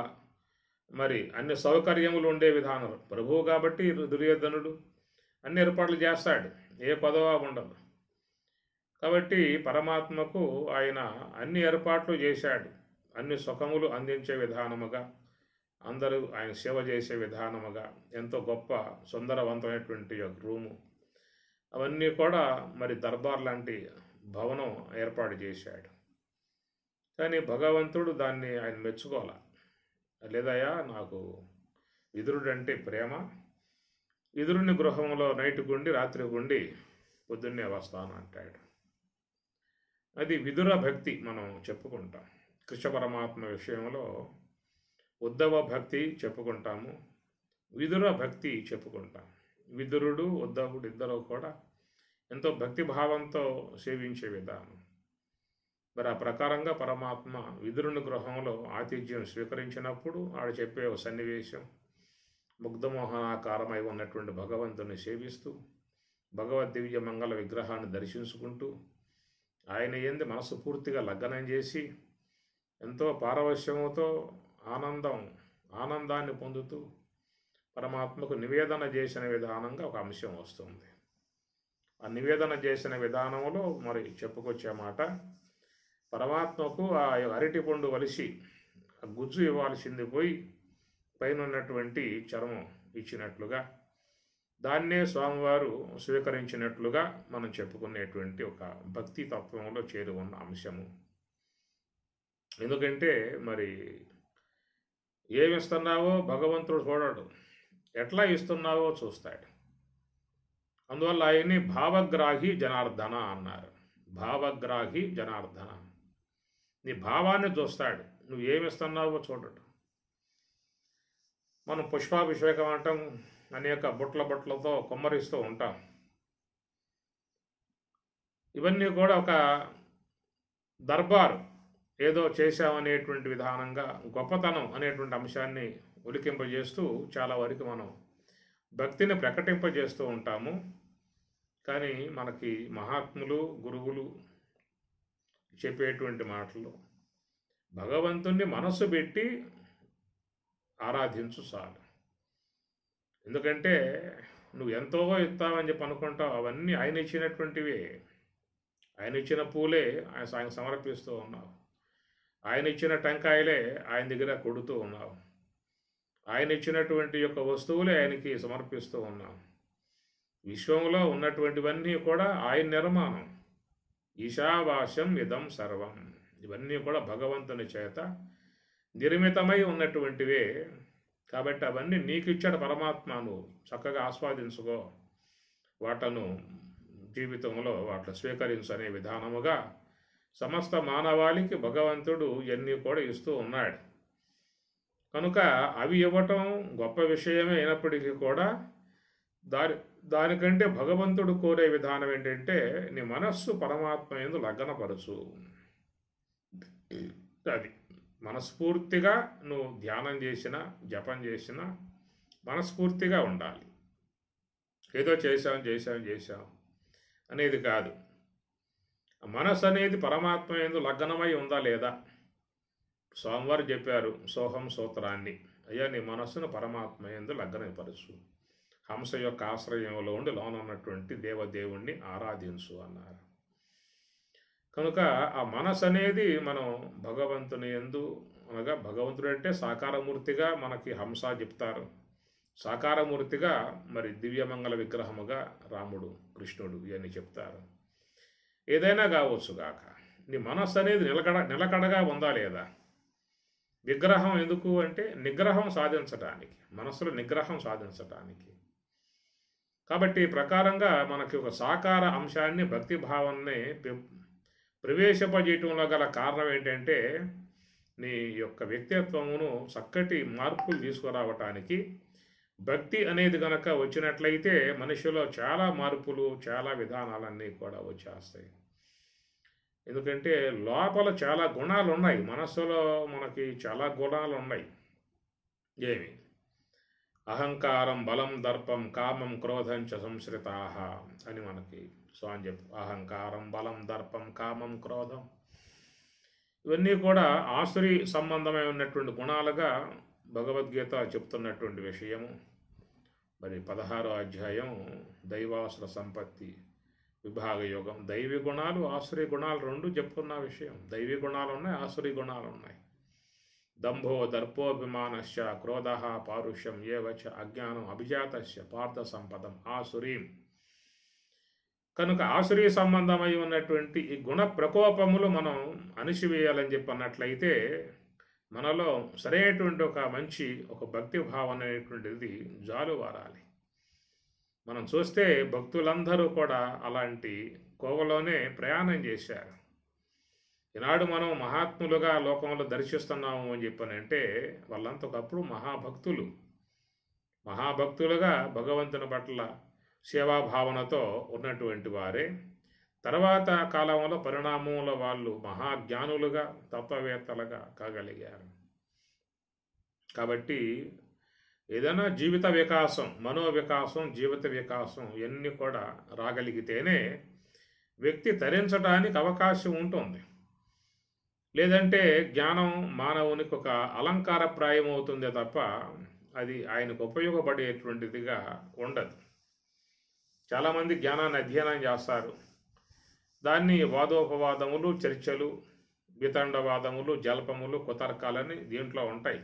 మరి అన్ని సౌకర్యములు ఉండే విధానం. ప్రభువు కాబట్టి దుర్యోధనుడు అన్ని ఏర్పాట్లు చేస్తాడు, ఏ పదవా ఉండదు. కాబట్టి పరమాత్మకు ఆయన అన్ని ఏర్పాట్లు చేశాడు, అన్ని సుఖములు అందించే విధానముగా, అందరూ ఆయన సేవ చేసే విధానముగా, ఎంతో గొప్ప సుందరవంతమైనటువంటి రూము, అవన్నీ కూడా మరి దర్బార్ లాంటి భవనం ఏర్పాటు చేశాడు. కానీ భగవంతుడు దాన్ని ఆయన మెచ్చుకోవాలి. లేదయ్యా, నాకు విదురుడు అంటే ప్రేమ, విదురుని గృహంలో నైట్ గుండి రాత్రి గుండి పొద్దున్నే వస్తాను అంటాడు. అది విదుర భక్తి మనం చెప్పుకుంటాం. కృష్ణ పరమాత్మ విషయంలో ఉద్ధవ భక్తి చెప్పుకుంటాము, విదుర భక్తి చెప్పుకుంటాం. విదురుడు ఉద్ధవుడు ఇద్దరు కూడా ఎంతో భక్తిభావంతో సేవించే విధానం. మరి ఆ ప్రకారంగా పరమాత్మ విదురుని గృహంలో ఆతిథ్యం స్వీకరించినప్పుడు ఆడు చెప్పే ఒక సన్నివేశం, ముగ్ధమోహనాకారమై ఉన్నటువంటి భగవంతుని సేవిస్తూ భగవద్దివ్య మంగళ విగ్రహాన్ని దర్శించుకుంటూ ఆయన యందు మనసు పూర్తిగా లగ్నం చేసి ఎంతో పారవశ్యముతో ఆనందాన్ని పొందుతూ పరమాత్మకు నివేదన చేసిన విధానంగా ఒక అంశం వస్తుంది. ఆ నివేదన చేసిన విధానంలో మరి చెప్పుకొచ్చే మాట, పరమాత్మకు ఆ అరటి పండు వలిసి ఆ గుజ్జు ఇవ్వాల్సింది పోయి పైన ఉన్నటువంటి చర్మం ఇచ్చినట్లుగా, దాన్నే స్వామివారు స్వీకరించినట్లుగా మనం చెప్పుకునేటువంటి ఒక భక్తి తత్వంలో చేరి ఉన్న అంశము. ఎందుకంటే మరి ఏమి ఇస్తున్నావో భగవంతుడు చూడడు, ఎట్లా ఇస్తున్నావో చూస్తాడు. అందువల్ల ఆయన్ని భావగ్రాహి జనార్దన అన్నారు. భావగ్రాహి జనార్దన, నీ భావాన్ని చూస్తాడు, నువ్వు ఏమి ఇస్తున్నావో చూడడు. మనం పుష్పాభిషేకం అంటాం, అనేక బుట్లతో కుమ్మరిస్తూ ఉంటాం. ఇవన్నీ కూడా ఒక దర్బారు ఏదో చేశామనేటువంటి విధానంగా గొప్పతనం అనేటువంటి అంశాన్ని ఉలికింపజేస్తూ చాలా వరకు మనం భక్తిని ప్రకటింపజేస్తూ ఉంటాము. కానీ మనకి మహాత్ములు గురువులు చెప్పేటువంటి మాటలు, భగవంతుణ్ణి మనస్సు పెట్టి ఆరాధించు చాలు. ఎందుకంటే నువ్వు ఎంతో ఇస్తావని చెప్పి అనుకుంటావు, అవన్నీ ఆయన ఇచ్చినటువంటివే. ఆయన ఇచ్చిన పూలే ఆయన సమర్పిస్తూ ఉన్నావు, ఆయన ఇచ్చిన టెంకాయలే ఆయన దగ్గర కొడుతూ ఉన్నావు, ఆయన ఇచ్చినటువంటి యొక్క వస్తువులే ఆయనకి సమర్పిస్తూ ఉన్నావు. విశ్వంలో ఉన్నటువంటివన్నీ కూడా ఆయన నిర్మాణం. ఈశావాస్యం ఇదం సర్వం, ఇవన్నీ కూడా భగవంతుని చేత నిర్మితమై ఉన్నటువంటివే. కాబట్టి అవన్నీ నీకు ఇచ్చాడు పరమాత్మ, నువ్వు చక్కగా ఆస్వాదించుకో, వాటను జీవితంలో వాటిని స్వీకరించు అనే విధానముగా సమస్త మానవాళికి భగవంతుడు ఇవన్నీ కూడా ఇస్తూ ఉన్నాడు. కనుక అవి ఇవ్వటం గొప్ప విషయమే అయినప్పటికీ కూడా దానికంటే భగవంతుడు కోరే విధానం ఏంటంటే, నీ మనస్సు పరమాత్మ యందు లగ్నపరచు. అది మనస్ఫూర్తిగా నువ్వు ధ్యానం చేసినా జపం చేసినా మనస్ఫూర్తిగా ఉండాలి. ఏదో చేశాం అనేది కాదు. మనస్సు అనేది పరమాత్మ యందు లగ్నమై ఉందా లేదా? స్వామివారు చెప్పారు సోహం సూత్రాన్ని, అయ్యా నీ మనస్సును పరమాత్మ యందు లగ్నపరచు, హంస యొక్క ఆశ్రయంలో ఉండి లోనున్నటువంటి దేవదేవుణ్ణి ఆరాధించు అన్నారు. కనుక ఆ మనస్సు అనేది మనం భగవంతుని యందు, అనగా భగవంతుడు అంటే సాకారమూర్తిగా మనకి హంస చెప్తారు, సాకారమూర్తిగా మరి దివ్యమంగళ విగ్రహముగా రాముడు కృష్ణుడు ఇవన్నీ చెప్తారు. ఏదైనా కావచ్చు గాక, నీ మనస్సు అనేది నిలకడగా ఉందా లేదా? విగ్రహం ఎందుకు అంటే నిగ్రహం సాధించటానికి, మనస్సులో నిగ్రహం సాధించటానికి. కాబట్టి ప్రకారంగా మనకి ఒక సాకార అంశాన్ని భక్తి భావాన్ని ప్రవేశింపజేయటంలో గల కారణం ఏంటంటే, నీ యొక్క వ్యక్తిత్వమును చక్కటి మార్పులు తీసుకురావటానికి భక్తి అనేది కనుక వచ్చినట్లయితే మనిషిలో చాలా మార్పులు, చాలా విధానాలన్నీ కూడా వచ్చేస్తాయి. ఎందుకంటే లోపల చాలా గుణాలు ఉన్నాయి, మనస్సులో మనకి చాలా గుణాలు ఉన్నాయి. ఏమి? అహంకారం, బలం, దర్పం, కామం, క్రోధంచ సంశ్రితాః అని మనకి స్వామి చెప్పు. అహంకారం, బలం, దర్పం, కామం, క్రోధం ఇవన్నీ కూడా ఆసురి సంబంధమై ఉన్నటువంటి గుణాలుగా భగవద్గీత చెప్తున్నటువంటి విషయము. మరి 16వ అధ్యాయం దైవాసుర సంపత్తి విభాగ యోగం. దైవీ గుణాలు ఆసురీ గుణాలు రెండు చెప్పుకున్న విషయం. దైవీ గుణాలు ఉన్నాయి, ఆసురీ గుణాలు ఉన్నాయి. దంభో దర్పోభిమానశ్చ క్రోధ పారుష్యం ఏవచ అజ్ఞానం అభిజాతస్య పార్థ సంపదం ఆసురీం. కనుక ఆసురీ సంబంధమై ఉన్నటువంటి ఈ గుణ ప్రకోపములు మనం అణిచివేయాలని చెప్పి అన్నట్లయితే మనలో సరైనటువంటి ఒక భక్తి భావన అనేటువంటిది జాలువారాలి. మనం చూస్తే భక్తులందరూ కూడా అలాంటి కోవలోనే ప్రయాణం చేశారు. ఈనాడు మనం మహాత్ములుగా లోకంలో దర్శిస్తున్నాము అని చెప్పనంటే వాళ్ళంతా ఒకప్పుడు మహాభక్తులుగా భగవంతుని పట్ల సేవాభావనతో ఉన్నటువంటి వారే తర్వాత కాలంలో పరిణామంలో వాళ్ళు మహాజ్ఞానులుగా తత్వవేత్తలుగా కాగలిగారు. కాబట్టి ఏదైనా జీవిత వికాసం, మనోవికాసం, జీవిత వికాసం ఇవన్నీ కూడా రాగలిగితేనే వ్యక్తి తరించడానికి అవకాశం ఉంటుంది. లేదంటే జ్ఞానం మానవునికి ఒక అలంకారప్రాయం అవుతుందే తప్ప అది ఆయనకు ఉపయోగపడేటువంటిదిగా ఉండదు. చాలామంది జ్ఞానాన్ని అధ్యయనం చేస్తారు. దాన్ని వాదోపవాదములు, చర్చలు, వితండవాదములు, జల్పములు, కుతర్కాలని దీంట్లో ఉంటాయి.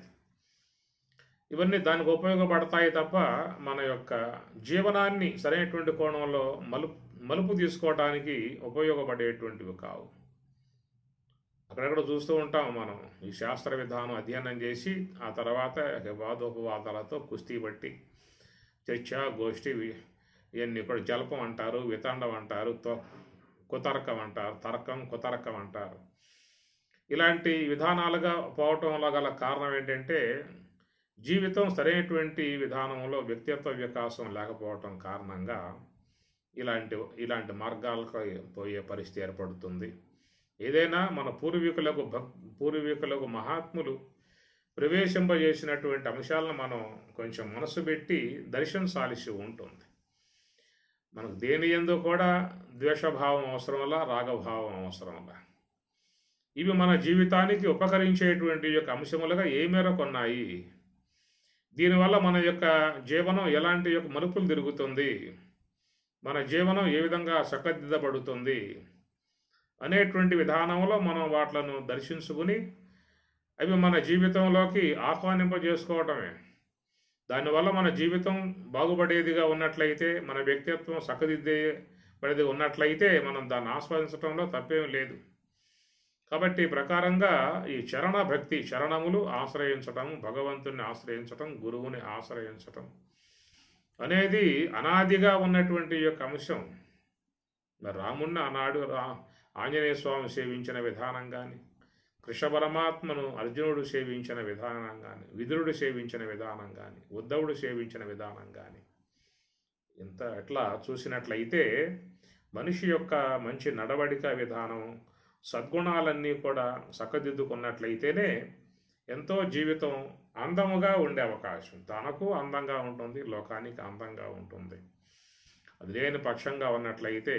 ఇవన్నీ దానికి ఉపయోగపడతాయి తప్ప మన యొక్క జీవనాన్ని సరైనటువంటి కోణంలో మలుపు తీసుకోవడానికి ఉపయోగపడేటువంటివి కావు. అక్కడక్కడ చూస్తూ ఉంటాం మనం ఈ శాస్త్ర విధానం అధ్యయనం చేసి ఆ తర్వాత వాదోపవాదాలతో కుస్తీ బట్టి చర్చ, గోష్ఠి ఇవన్నీ కూడా జల్పం అంటారు, వితండం అంటారు, కుతర్కం అంటారు, తర్కం, కుతర్కం అంటారు. ఇలాంటి విధానాలుగా పోవటంలో గల కారణం ఏంటంటే జీవితం సరైనటువంటి విధానంలో వ్యక్తిత్వ వికాసం లేకపోవటం కారణంగా ఇలాంటి మార్గాలకు పోయే పరిస్థితి ఏర్పడుతుంది. ఏదైనా మన పూర్వీకులకు మహాత్ములు ప్రవేశింపజేసినటువంటి అంశాలను మనం కొంచెం మనసు పెట్టి దర్శించాల్సి ఉంటుంది. మనకు దేని యందు కూడా ద్వేషభావం అవసరంలా, రాగభావం అవసరంలా. ఇవి మన జీవితానికి ఉపకరించేటువంటి యొక్క అంశములుగా ఏ మేరకు ఉన్నాయి, దీనివల్ల మన యొక్క జీవనం ఎలాంటి యొక్క మలుపులు తిరుగుతుంది, మన జీవనం ఏ విధంగా చక్కదిద్దబడుతుంది అనేటువంటి విధానంలో మనం వాటిలను దర్శించుకుని అవి మన జీవితంలోకి ఆహ్వానింపజేసుకోవటమే. దానివల్ల మన జీవితం బాగుపడేదిగా ఉన్నట్లయితే, మన వ్యక్తిత్వం చక్కదిద్దేపడేది ఉన్నట్లయితే మనం దాన్ని ఆస్వాదించడంలో తప్పేం లేదు. కాబట్టి ప్రకారంగా ఈ చరణ భక్తి, చరణములు ఆశ్రయించటం, భగవంతుని ఆశ్రయించటం, గురువుని ఆశ్రయించటం అనేది అనాదిగా ఉన్నటువంటి యొక్క అంశం. రాముణ్ణి ఆనాడు ఆంజనేయ స్వామి సేవించిన విధానం కానీ, కృష్ణ పరమాత్మను అర్జునుడు సేవించిన విధానం కానీ, విదురుడు సేవించిన విధానం కానీ, ఉద్ధవుడు సేవించిన విధానం కానీ ఎట్లా చూసినట్లయితే మనిషి యొక్క మంచి నడవడిక విధానం, సద్గుణాలన్నీ కూడా చక్కదిద్దుకున్నట్లయితేనే ఎంతో జీవితం అందముగా ఉండే అవకాశం, తనకు అందంగా ఉంటుంది, లోకానికి అందంగా ఉంటుంది. అది లేని పక్షంగా ఉన్నట్లయితే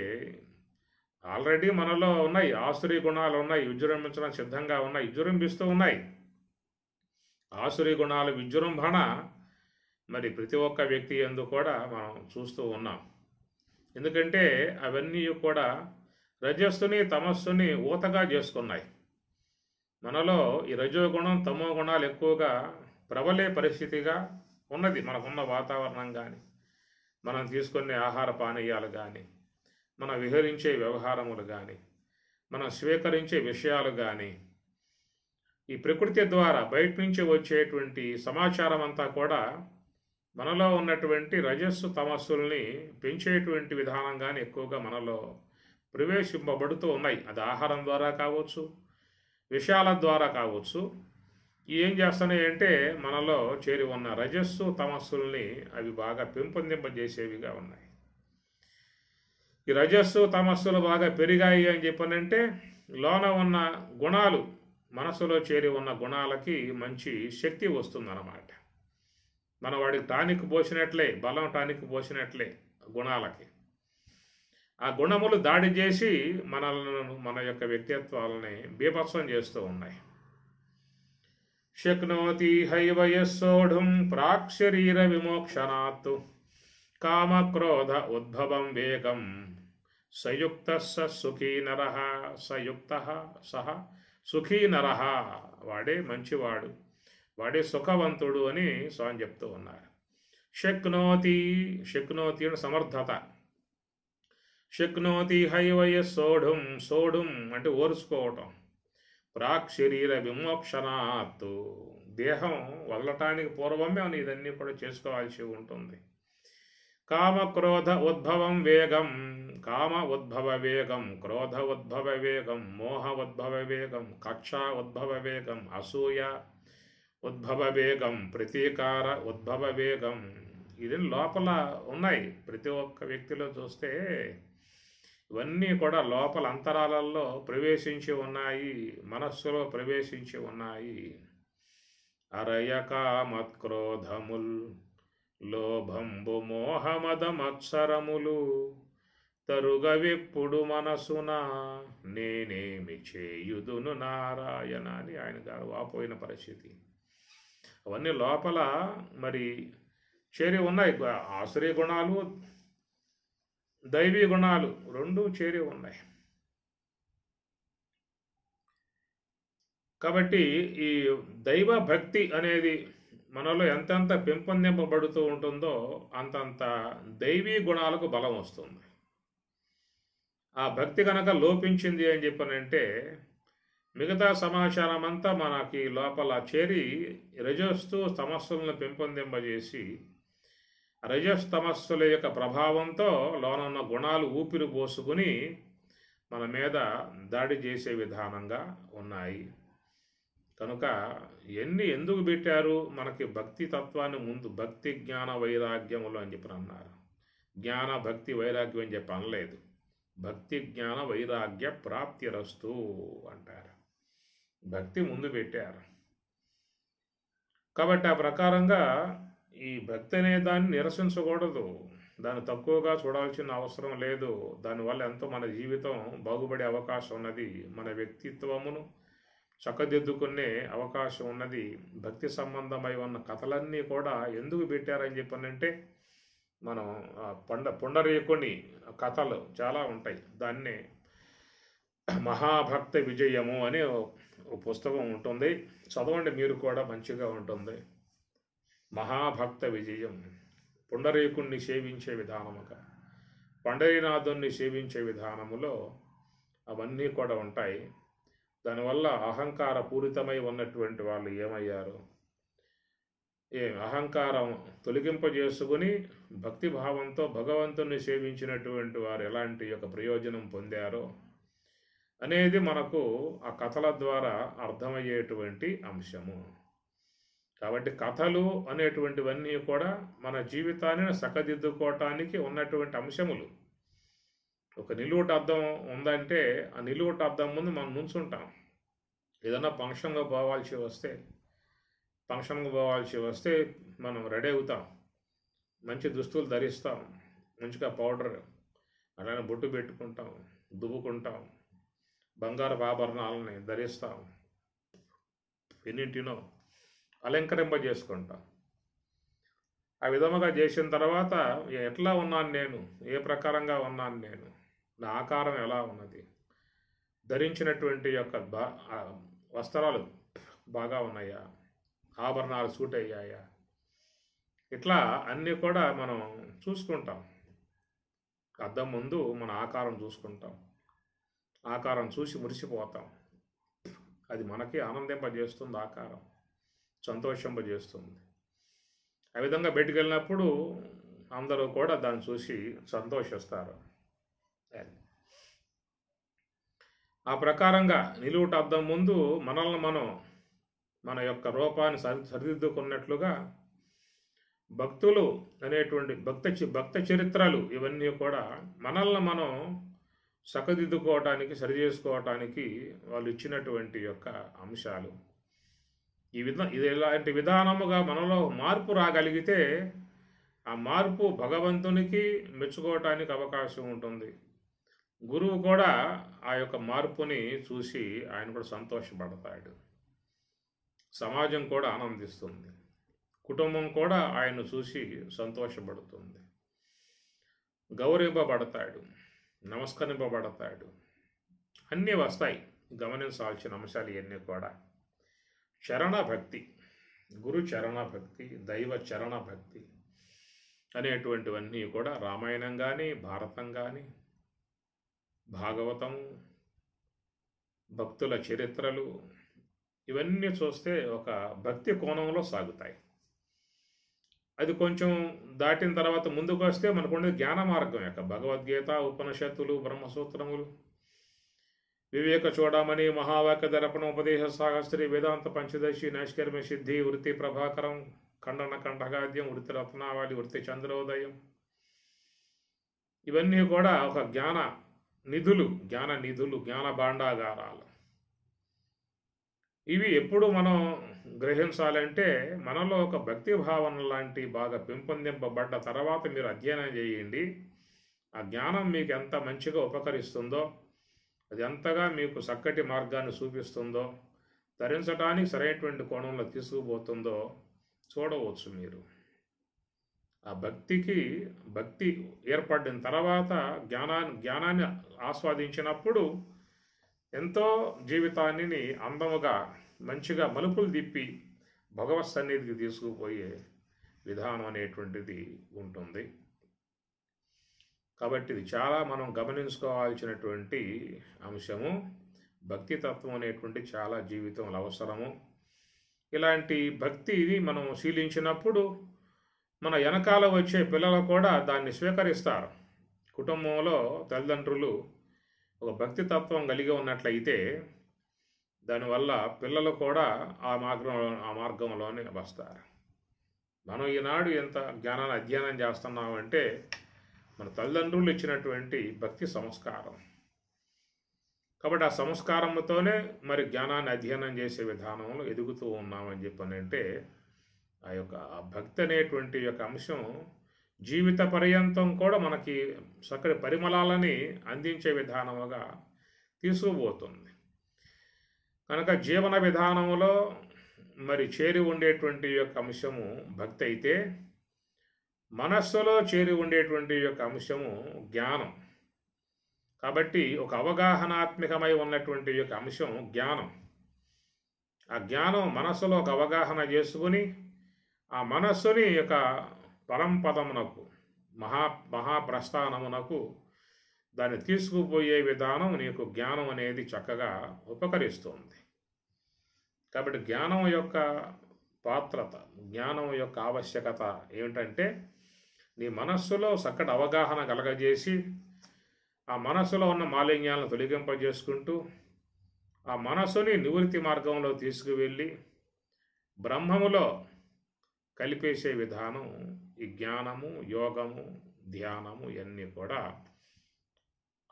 ఆల్రెడీ మనలో ఉన్నాయి, ఆసురీ గుణాలు ఉన్నాయి, విజృంభించడం సిద్ధంగా ఉన్నాయి, విజృంభిస్తూ ఉన్నాయి. ఆసురీ గుణాలు విజృంభణ మరి ప్రతి ఒక్క వ్యక్తి యందు కూడా మనం చూస్తూ ఉన్నాం. ఎందుకంటే అవన్నీ కూడా రజస్సుని, తమస్సుని ఊతగా చేసుకున్నాయి. మనలో ఈ రజోగుణం, తమో గుణాలు ఎక్కువగా ప్రబలే పరిస్థితిగా ఉన్నది. మనకున్న వాతావరణం కానీ, మనం తీసుకునే ఆహార పానీయాలు కానీ, మనం విహరించే వ్యవహారములు కానీ, మనం స్వీకరించే విషయాలు కానీ, ఈ ప్రకృతి ద్వారా బయట నుంచి వచ్చేటువంటి సమాచారం అంతా కూడా మనలో ఉన్నటువంటి రజస్సు, తమస్సుల్ని పెంచేటువంటి విధానంగానే ఎక్కువగా మనలో ప్రవేశింపబడుతూ ఉన్నాయి. అది ఆహారం ద్వారా కావచ్చు, విషయాల ద్వారా కావచ్చు. ఏం చేస్తున్నాయి అంటే మనలో చేరి ఉన్న రజస్సు, తమస్సుల్ని అవి బాగా పెంపొందింపజేసేవిగా ఉన్నాయి. ఈ రజస్సు, తమస్సులు బాగా పెరిగాయి అని చెప్పనంటే లోన ఉన్న గుణాలు, మనసులో చేరి ఉన్న గుణాలకి మంచి శక్తి వస్తుందన్నమాట. మన వాడికి టానిక్ పోసినట్లే, బలం టానిక్ పోసినట్లే గుణాలకి ఆ గుణములు దాడి చేసి మనలను, మన యొక్క వ్యక్తిత్వాలని బీభత్సం చేస్తూ ఉన్నాయి. శక్నోతి హైవయస్సోఢుం ప్రాక్శరీర విమోక్షణాత్ కామక్రోధ ఉద్భవం వేగం సయుక్త సుఖీ నర, సయుక్త సహ సుఖీ నర, వాడే మంచివాడు, వాడే సుఖవంతుడు అని స్వామి చెప్తూ ఉన్నారు. శక్నోతి, శక్నోతి అని సమర్థత. శక్నోతి హైవయస్సోఢుం, సోఢుం అంటే ఓర్చుకోవటం. ప్రాక్ శరీర విమోక్షణాత్, దేహం వదలటానికి పూర్వమే అని ఇదన్నీ కూడా చేసుకోవాల్సి ఉంటుంది. కామ క్రోధ ఉద్భవం వేగం, కామ ఉద్భవ వేగం, క్రోధ ఉద్భవ వేగం, మోహ ఉద్భవ వేగం, కక్ష ఉద్భవ వేగం, అసూయ ఉద్భవ వేగం, ప్రతీకార ఉద్భవ వేగం, ఇది లోపల ఉన్నాయి. ప్రతి ఒక్క వ్యక్తిలో చూస్తే ఇవన్నీ కూడా లోపల అంతరాలలో ప్రవేశించి ఉన్నాయి, మనస్సులో ప్రవేశించి ఉన్నాయి. అరయక మత్క్రోధముల్ లోభంబు మోహమద మత్సరములు తరుగవెప్పుడు మనసున నేనేమి చేయుదును నారాయణ అని ఆయన గారు వాపోయిన పరిస్థితి. అవన్నీ లోపల మరి చేరి ఉన్నాయి. ఆశ్రయ గుణాలు, దైవీ గుణాలు రెండూ చేరి ఉన్నాయి. కాబట్టి ఈ దైవ భక్తి అనేది మనలో ఎంతెంత పెంపొందింపబడుతూ ఉంటుందో అంతంత దైవీ గుణాలకు బలం వస్తుంది. ఆ భక్తి కనుక లోపించింది అని చెప్పనంటే మిగతా సమాచారం అంతా మనకి లోపల చేరి రజస్తు తమస్సులను పెంపొందింపజేసి రజస్తమస్సుల యొక్క ప్రభావంతో లోనున్న గుణాలు ఊపిరి పోసుకుని మన మీద దాడి చేసే విధానంగా ఉన్నాయి. కనుక ఎందుకు పెట్టారు మనకి భక్తి తత్వాన్ని ముందు? భక్తి జ్ఞాన వైరాగ్యములు అని చెప్పి అన్నారు. జ్ఞాన భక్తి వైరాగ్యం అని చెప్పి అనలేదు. భక్తి జ్ఞాన వైరాగ్య ప్రాప్తిరస్తు అంటారు. భక్తి ముందు పెట్టారు. కాబట్టి ఆ ప్రకారంగా ఈ భక్తి అనే దాన్ని నిరసించకూడదు, దాన్ని తక్కువగా చూడాల్సిన అవసరం లేదు. దానివల్ల ఎంతో మన జీవితం బాగుపడే అవకాశం ఉన్నది, మన వ్యక్తిత్వమును చక్కదిద్దుకునే అవకాశం ఉన్నది. భక్తి సంబంధమై ఉన్న కథలన్నీ కూడా ఎందుకు పెట్టారని చెప్పనంటే మనం పుండరీకుని కథలు చాలా ఉంటాయి. దాన్నే మహాభక్త విజయము అనే ఒక పుస్తకం ఉంటుంది, చదవండి మీరు కూడా, మంచిగా ఉంటుంది. మహాభక్త విజయం, పుండరీకుణ్ణి సేవించే విధానముగా, పండరీనాథుణ్ణి సేవించే విధానములో అవన్నీ కూడా ఉంటాయి. దానివల్ల అహంకార పూరితమై ఉన్నటువంటి వాళ్ళు ఏమయ్యారు, అహంకారం తొలగింపజేసుకుని భక్తిభావంతో భగవంతుని సేవించినటువంటి వారు ఎలాంటి యొక్క ప్రయోజనం పొందారో అనేది మనకు ఆ కథల ద్వారా అర్థమయ్యేటువంటి అంశము. కాబట్టి కథలు అనేటువంటివన్నీ కూడా మన జీవితాన్ని చక్కదిద్దుకోవటానికి ఉన్నటువంటి అంశములు. ఒక నిలువుట అద్దం ఉందంటే ఆ నిలువుట అద్దం ముందు మనం నుంచుంటాం. ఏదైనా ఫంక్షన్గా పోవాల్సి వస్తే మనం రెడీ అవుతాం, మంచి దుస్తులు ధరిస్తాం, మంచిగా పౌడర్ అలానే బొట్టు పెట్టుకుంటాం, దువ్వుకుంటాం, బంగారు ఆభరణాలని ధరిస్తాం, ఎన్నింటినో అలంకరింపజేసుకుంటాం. ఆ విధముగా చేసిన తర్వాత ఎట్లా ఉన్నాను నేను, ఏ ప్రకారంగా ఉన్నాను నేను, నా ఆకారం ఎలా ఉన్నది, ధరించినటువంటి యొక్క వస్త్రాలు బాగా ఉన్నాయా, ఆభరణాలు సూట్ అయ్యాయా, ఇట్లా అన్నీ కూడా మనం చూసుకుంటాం. అద్దం ముందు మన ఆకారం చూసుకుంటాం, ఆకారం చూసి మురిసిపోతాం. అది మనకి ఆనందింపజేస్తుంది, ఆకారం సంతోషింపజేస్తుంది. ఆ విధంగా బయటికి వెళ్ళినప్పుడు అందరూ కూడా దాన్ని చూసి సంతోషిస్తారు. ఆ ప్రకారంగా నిలువుట అద్దం ముందు మనల్ని మనం మన యొక్క రూపాన్ని సరిదిద్దుకున్నట్లుగా భక్తులు అనేటువంటి భక్త చరిత్రలు ఇవన్నీ కూడా మనల్ని మనం చక్కదిద్దుకోవటానికి, సరిచేసుకోవటానికి వాళ్ళు ఇచ్చినటువంటి యొక్క అంశాలు. ఇది ఇలాంటి విధానముగా మనలో మార్పు రాగలిగితే ఆ మార్పు భగవంతునికి మెచ్చుకోవటానికి అవకాశం ఉంటుంది. గురువు కూడా ఆ యొక్క మార్పుని చూసి ఆయన కూడా సంతోషపడతాడు, సమాజం కూడా ఆనందిస్తుంది, కుటుంబం కూడా ఆయన్ను చూసి సంతోషపడుతుంది, గౌరవింపబడతాడు, నమస్కరింపబడతాడు. అన్నీ వస్తాయి. గమనించాల్సిన అంశాలు ఇవన్నీ కూడా. చరణ భక్తి, గురు చరణ భక్తి, దైవ చరణ భక్తి అనేటువంటివన్నీ కూడా రామాయణం కానీ, భారతం కానీ, భాగవతం, భక్తుల చరిత్రలు ఇవన్నీ చూస్తే ఒక భక్తి కోణంలో సాగుతాయి. అది కొంచెం దాటిన తర్వాత ముందుకు వస్తే మనకుండేది జ్ఞాన మార్గం యొక్క భగవద్గీత, ఉపనిషత్తులు, బ్రహ్మసూత్రములు, వివేక చూడమని, మహావాక్య దర్పణ, ఉపదేశ సాగస్త్రి, వేదాంత పంచదశి, నైష్కర్మ్య సిద్ధి, వృత్తి ప్రభాకరం, ఖండన కంఠగాద్యం, వృత్తి రత్నావళి, వృత్తి చంద్రోదయం, ఇవన్నీ కూడా ఒక జ్ఞాన నిధులు, జ్ఞాన భాండాగారాలు. ఇవి ఎప్పుడు మనం గ్రహించాలంటే మనలో ఒక భక్తి భావన లాంటి బాగా పెంపొందింపబడ్డ తర్వాత మీరు అధ్యయనం చేయండి. ఆ జ్ఞానం మీకు ఎంత మంచిగా ఉపకరిస్తుందో, అది ఎంతగా మీకు చక్కటి మార్గాన్ని చూపిస్తుందో, ధరించడానికి సరైనటువంటి కోణంలో తీసుకుపోతుందో చూడవచ్చు మీరు. ఆ భక్తి ఏర్పడిన తర్వాత జ్ఞానాన్ని ఆస్వాదించినప్పుడు ఎంతో జీవితాన్ని అందముగా మంచిగా మలుపులు తిప్పి భగవత్ సన్నిధికి తీసుకుపోయే విధానం అనేటువంటిది ఉంటుంది. కాబట్టి ఇది చాలా మనం గమనించుకోవాల్సినటువంటి అంశము. భక్తి తత్వం అనేటువంటి చాలా జీవితంలో అవసరము. ఇలాంటి భక్తిని మనం శీలించినప్పుడు మన వెనకాల వచ్చే పిల్లలు కూడా దాన్ని స్వీకరిస్తారు. కుటుంబంలో తల్లిదండ్రులు ఒక భక్తి తత్వం కలిగి ఉన్నట్లయితే దానివల్ల పిల్లలు కూడా ఆ మార్గంలోనే వస్తారు. మనం ఈనాడు ఎంత జ్ఞానాన్ని అధ్యయనం చేస్తున్నామంటే మన తల్లిదండ్రులు ఇచ్చినటువంటి భక్తి సంస్కారం. కాబట్టి ఆ సంస్కారంతోనే మరి జ్ఞానాన్ని అధ్యయనం చేసే విధానంలో ఎదుగుతూ ఉన్నామని చెప్పనంటే ఆ యొక్క భక్తి అనేటువంటి యొక్క అంశం జీవిత పర్యంతం కూడా మనకి చక్కటి పరిమళాలని అందించే విధానముగా తీసుకుపోతుంది. కనుక జీవన విధానంలో మరి చేరి ఉండేటువంటి యొక్క అంశము భక్తి అయితే, మనస్సులో చేరి ఉండేటువంటి యొక్క అంశము జ్ఞానం. కాబట్టి ఒక అవగాహనాత్మకమై ఉన్నటువంటి యొక్క అంశం జ్ఞానం. ఆ జ్ఞానం మనస్సులో ఒక అవగాహన చేసుకుని ఆ మనస్సుని యొక్క పరంపదమునకు మహాప్రస్థానమునకు దాన్ని తీసుకుపోయే విధానం నీకు జ్ఞానం అనేది చక్కగా ఉపకరిస్తుంది. కాబట్టి జ్ఞానం యొక్క పాత్రత, జ్ఞానం యొక్క ఆవశ్యకత ఏమిటంటే నీ మనస్సులో చక్కటి అవగాహన కలగజేసి ఆ మనస్సులో ఉన్న మాలిన్యాలను తొలగింపజేసుకుంటూ ఆ మనస్సుని నివృత్తి మార్గంలో తీసుకువెళ్ళి బ్రహ్మములో కలిపేసే విధానం ఈ జ్ఞానము, యోగము, ధ్యానము ఇవన్నీ కూడా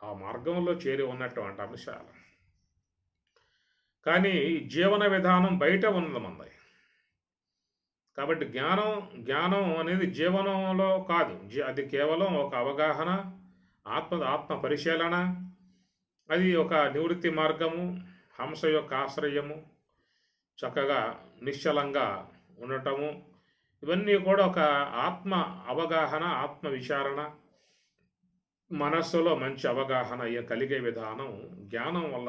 ఆ మార్గంలో చేరి ఉన్నటువంటి అంశాలు. కానీ జీవన విధానం బయట ఉన్నది మనది. కాబట్టి జ్ఞానం అనేది జీవనంలో కాదు, అది కేవలం ఒక అవగాహన, ఆత్మ పరిశీలన, అది ఒక నివృత్తి మార్గము, హంస యొక్క ఆశ్రయము, చక్కగా నిశ్చలంగా ఉండటము, ఇవన్నీ కూడా ఒక ఆత్మ అవగాహన, ఆత్మ విచారణ, మనస్సులో మంచి అవగాహన కలిగే విధానం జ్ఞానం వల్ల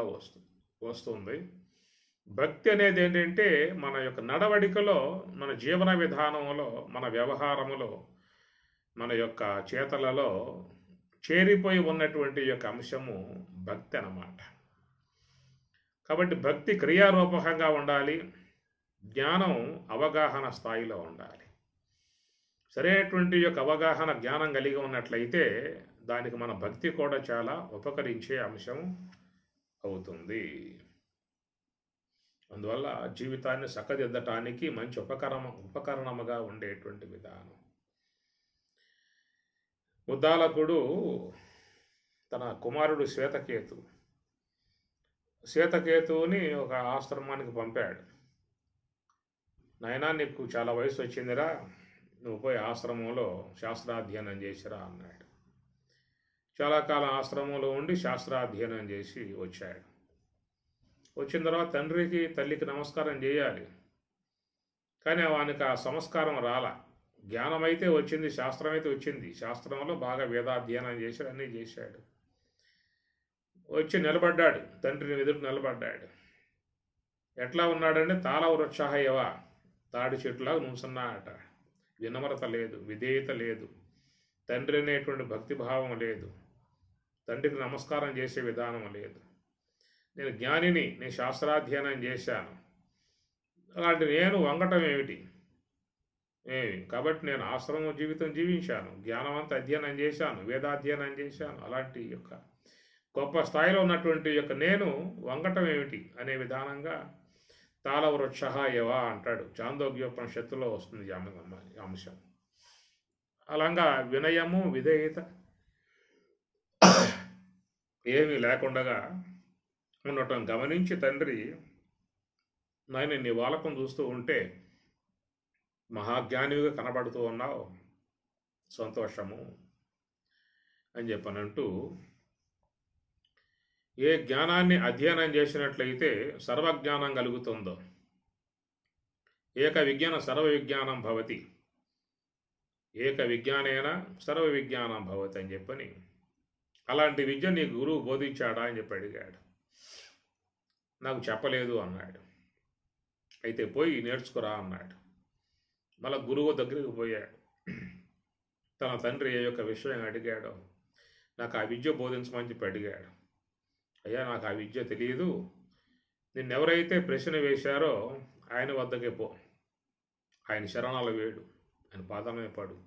వస్తుంది. భక్తి అనేది ఏంటంటే మన యొక్క నడవడికలో, మన జీవన విధానంలో, మన వ్యవహారములో, మన యొక్క చేతలలో చేరిపోయి ఉన్నటువంటి యొక్క అంశము భక్తి అన్నమాట. కాబట్టి భక్తి క్రియారూపకంగా ఉండాలి, జ్ఞానం అవగాహన స్థాయిలో ఉండాలి. సరైనటువంటి యొక్క అవగాహన, జ్ఞానం కలిగి ఉన్నట్లయితే దానికి మన భక్తి కూడా చాలా ఉపకరించే అంశం అవుతుంది. అందువల్ల జీవితాన్ని చక్కదిద్దటానికి మంచి ఉపకరణముగా ఉండేటువంటి విధానం. ఉద్దాలకుడు తన కుమారుడు శ్వేతకేతువుని ఒక ఆశ్రమానికి పంపాడు. నాయనా, నీకు చాలా వయసు వచ్చిందిరా, నువ్వు పోయి ఆశ్రమంలో శాస్త్రాధ్యయనం చేసిరా అన్నాడు. చాలా కాలం ఆశ్రమంలో ఉండి శాస్త్రాధ్యయనం చేసి వచ్చాడు. వచ్చిన తర్వాత తండ్రికి తల్లికి నమస్కారం చేయాలి, కానీ వానికి ఆ సంస్కారం రాలా. జ్ఞానం అయితే వచ్చింది, శాస్త్రం అయితే వచ్చింది. శాస్త్రంలో బాగా వేదాధ్యయనం చేశాడు, అన్నీ చేశాడు. వచ్చి నిలబడ్డాడు, తండ్రిని ఎదురు నిలబడ్డాడు. ఎట్లా ఉన్నాడంటే తాళ వృక్షాహయవా, తాడి చెట్టులాగా నుంచున్నాడట. వినమ్రత లేదు, విధేయత లేదు, తండ్రి అనేటువంటి భక్తిభావం లేదు, తండ్రికి నమస్కారం చేసే విధానం లేదు. నేను జ్ఞానిని, నేను శాస్త్రాధ్యయనం చేశాను, అలాంటి నేను వంగటం ఏమిటి? కాబట్టి నేను ఆశ్రమ జీవితం జీవించాను, జ్ఞానవంత అధ్యయనం చేశాను, వేదాధ్యయనం చేశాను. అలాంటి యొక్క గొప్ప స్థాయిలో ఉన్నటువంటి యొక్క నేను వంగటం ఏమిటి అనే విధానంగా తాళవృక్ష యవ అంటాడు. చాందోగ్యోపనిషత్తులో వస్తుంది ఈ అంశం. అలాగా వినయము విధేయత ఏమీ లేకుండగా ఉండటం గమనించి తండ్రి, నాయన నీ వాలకం చూస్తూ ఉంటే మహాజ్ఞానివిగా కనబడుతూ ఉన్నావు, సంతోషము అని చెప్పనంటూ, ఏ జ్ఞానాన్ని అధ్యయనం చేసినట్లయితే సర్వజ్ఞానం కలుగుతుందో, ఏక విజ్ఞాన సర్వ విజ్ఞానం భవతి, ఏక విజ్ఞానేన సర్వ విజ్ఞానం భవతి అని చెప్పని, అలాంటి విద్య నీకు గురువు బోధించాడా అని చెప్పి అడిగాడు. నాకు చెప్పలేదు అన్నాడు. అయితే పోయి నేర్చుకురా అన్నాడు. మళ్ళా గురువు దగ్గరికి పోయాడు. తన తండ్రి ఏ యొక్క విషయం అడిగాడో, నాకు ఆ విద్య బోధించమని చెప్పి అడిగాడు. అయ్యా నాకు ఆ విద్య తెలియదు, నిన్నెవరైతే ప్రశ్న వేశారో ఆయన వద్దకే పో, ఆయన శరణాలు వేడు, ఆయన పాదమే పడు,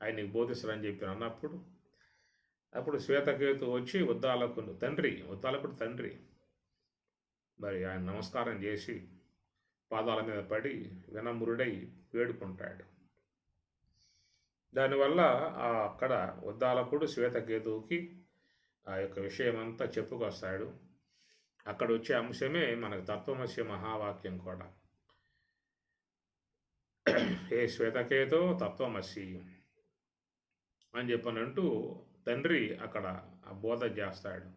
ఆయన నీకు బోధిస్తారని చెప్పి అన్నప్పుడు, అప్పుడు శ్వేతకేతు వచ్చి ఉద్దాలకుడు తండ్రి మరి ఆయన నమస్కారం చేసి పాదాల మీద పడి వినమ్రుడై వేడుకుంటాడు. దానివల్ల అక్కడ ఉద్దాలకుడు శ్వేతకేతువుకి ఆ యొక్క విషయం అంతా చెప్పుకొస్తాడు. అక్కడ వచ్చే అంశమే మనకు తత్వమసి మహావాక్యం కూడా. ఏ శ్వేతకేతో తత్వమసి అని చెప్పనంటూ తండ్రి అక్కడ ఆ బోధ చేస్తాడు.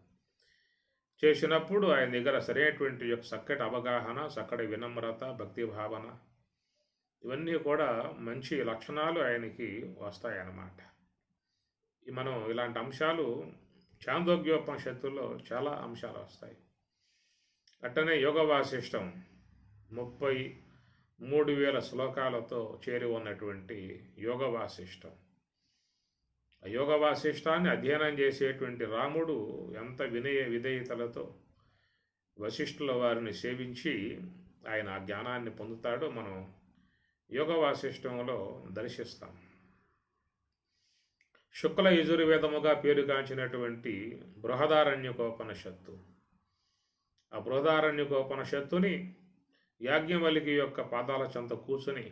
చేసినప్పుడు ఆయన దగ్గర సరైనటువంటి యొక్క చక్కటి అవగాహన, చక్కటి వినమ్రత, భక్తి భావన, ఇవన్నీ కూడా మంచి లక్షణాలు ఆయనకి వస్తాయన్నమాట. మనం ఇలాంటి అంశాలు చాందోగ్యోపనిషత్తుల్లో చాలా అంశాలు వస్తాయి. అట్టనే యోగ వాసిష్టం 33,000 శ్లోకాలతో చేరి ఉన్నటువంటి యోగ వాసిష్టం. ఆ యోగ వాసిష్టాన్ని అధ్యయనం చేసేటువంటి రాముడు ఎంత విధేయతలతో వశిష్ఠుల వారిని సేవించి ఆయన ఆ జ్ఞానాన్ని పొందుతాడో మనం యోగ వాసిష్టంలో దర్శిస్తాం. శుక్ల యజుర్వేదముగా పేరుగాంచినటువంటి బృహదారణ్యకోపనిషత్తు, ఆ బృహదారణ్యకోపనిషత్తుని యాజ్ఞవల్కి యొక్క పాదాల చెంత కూర్చుని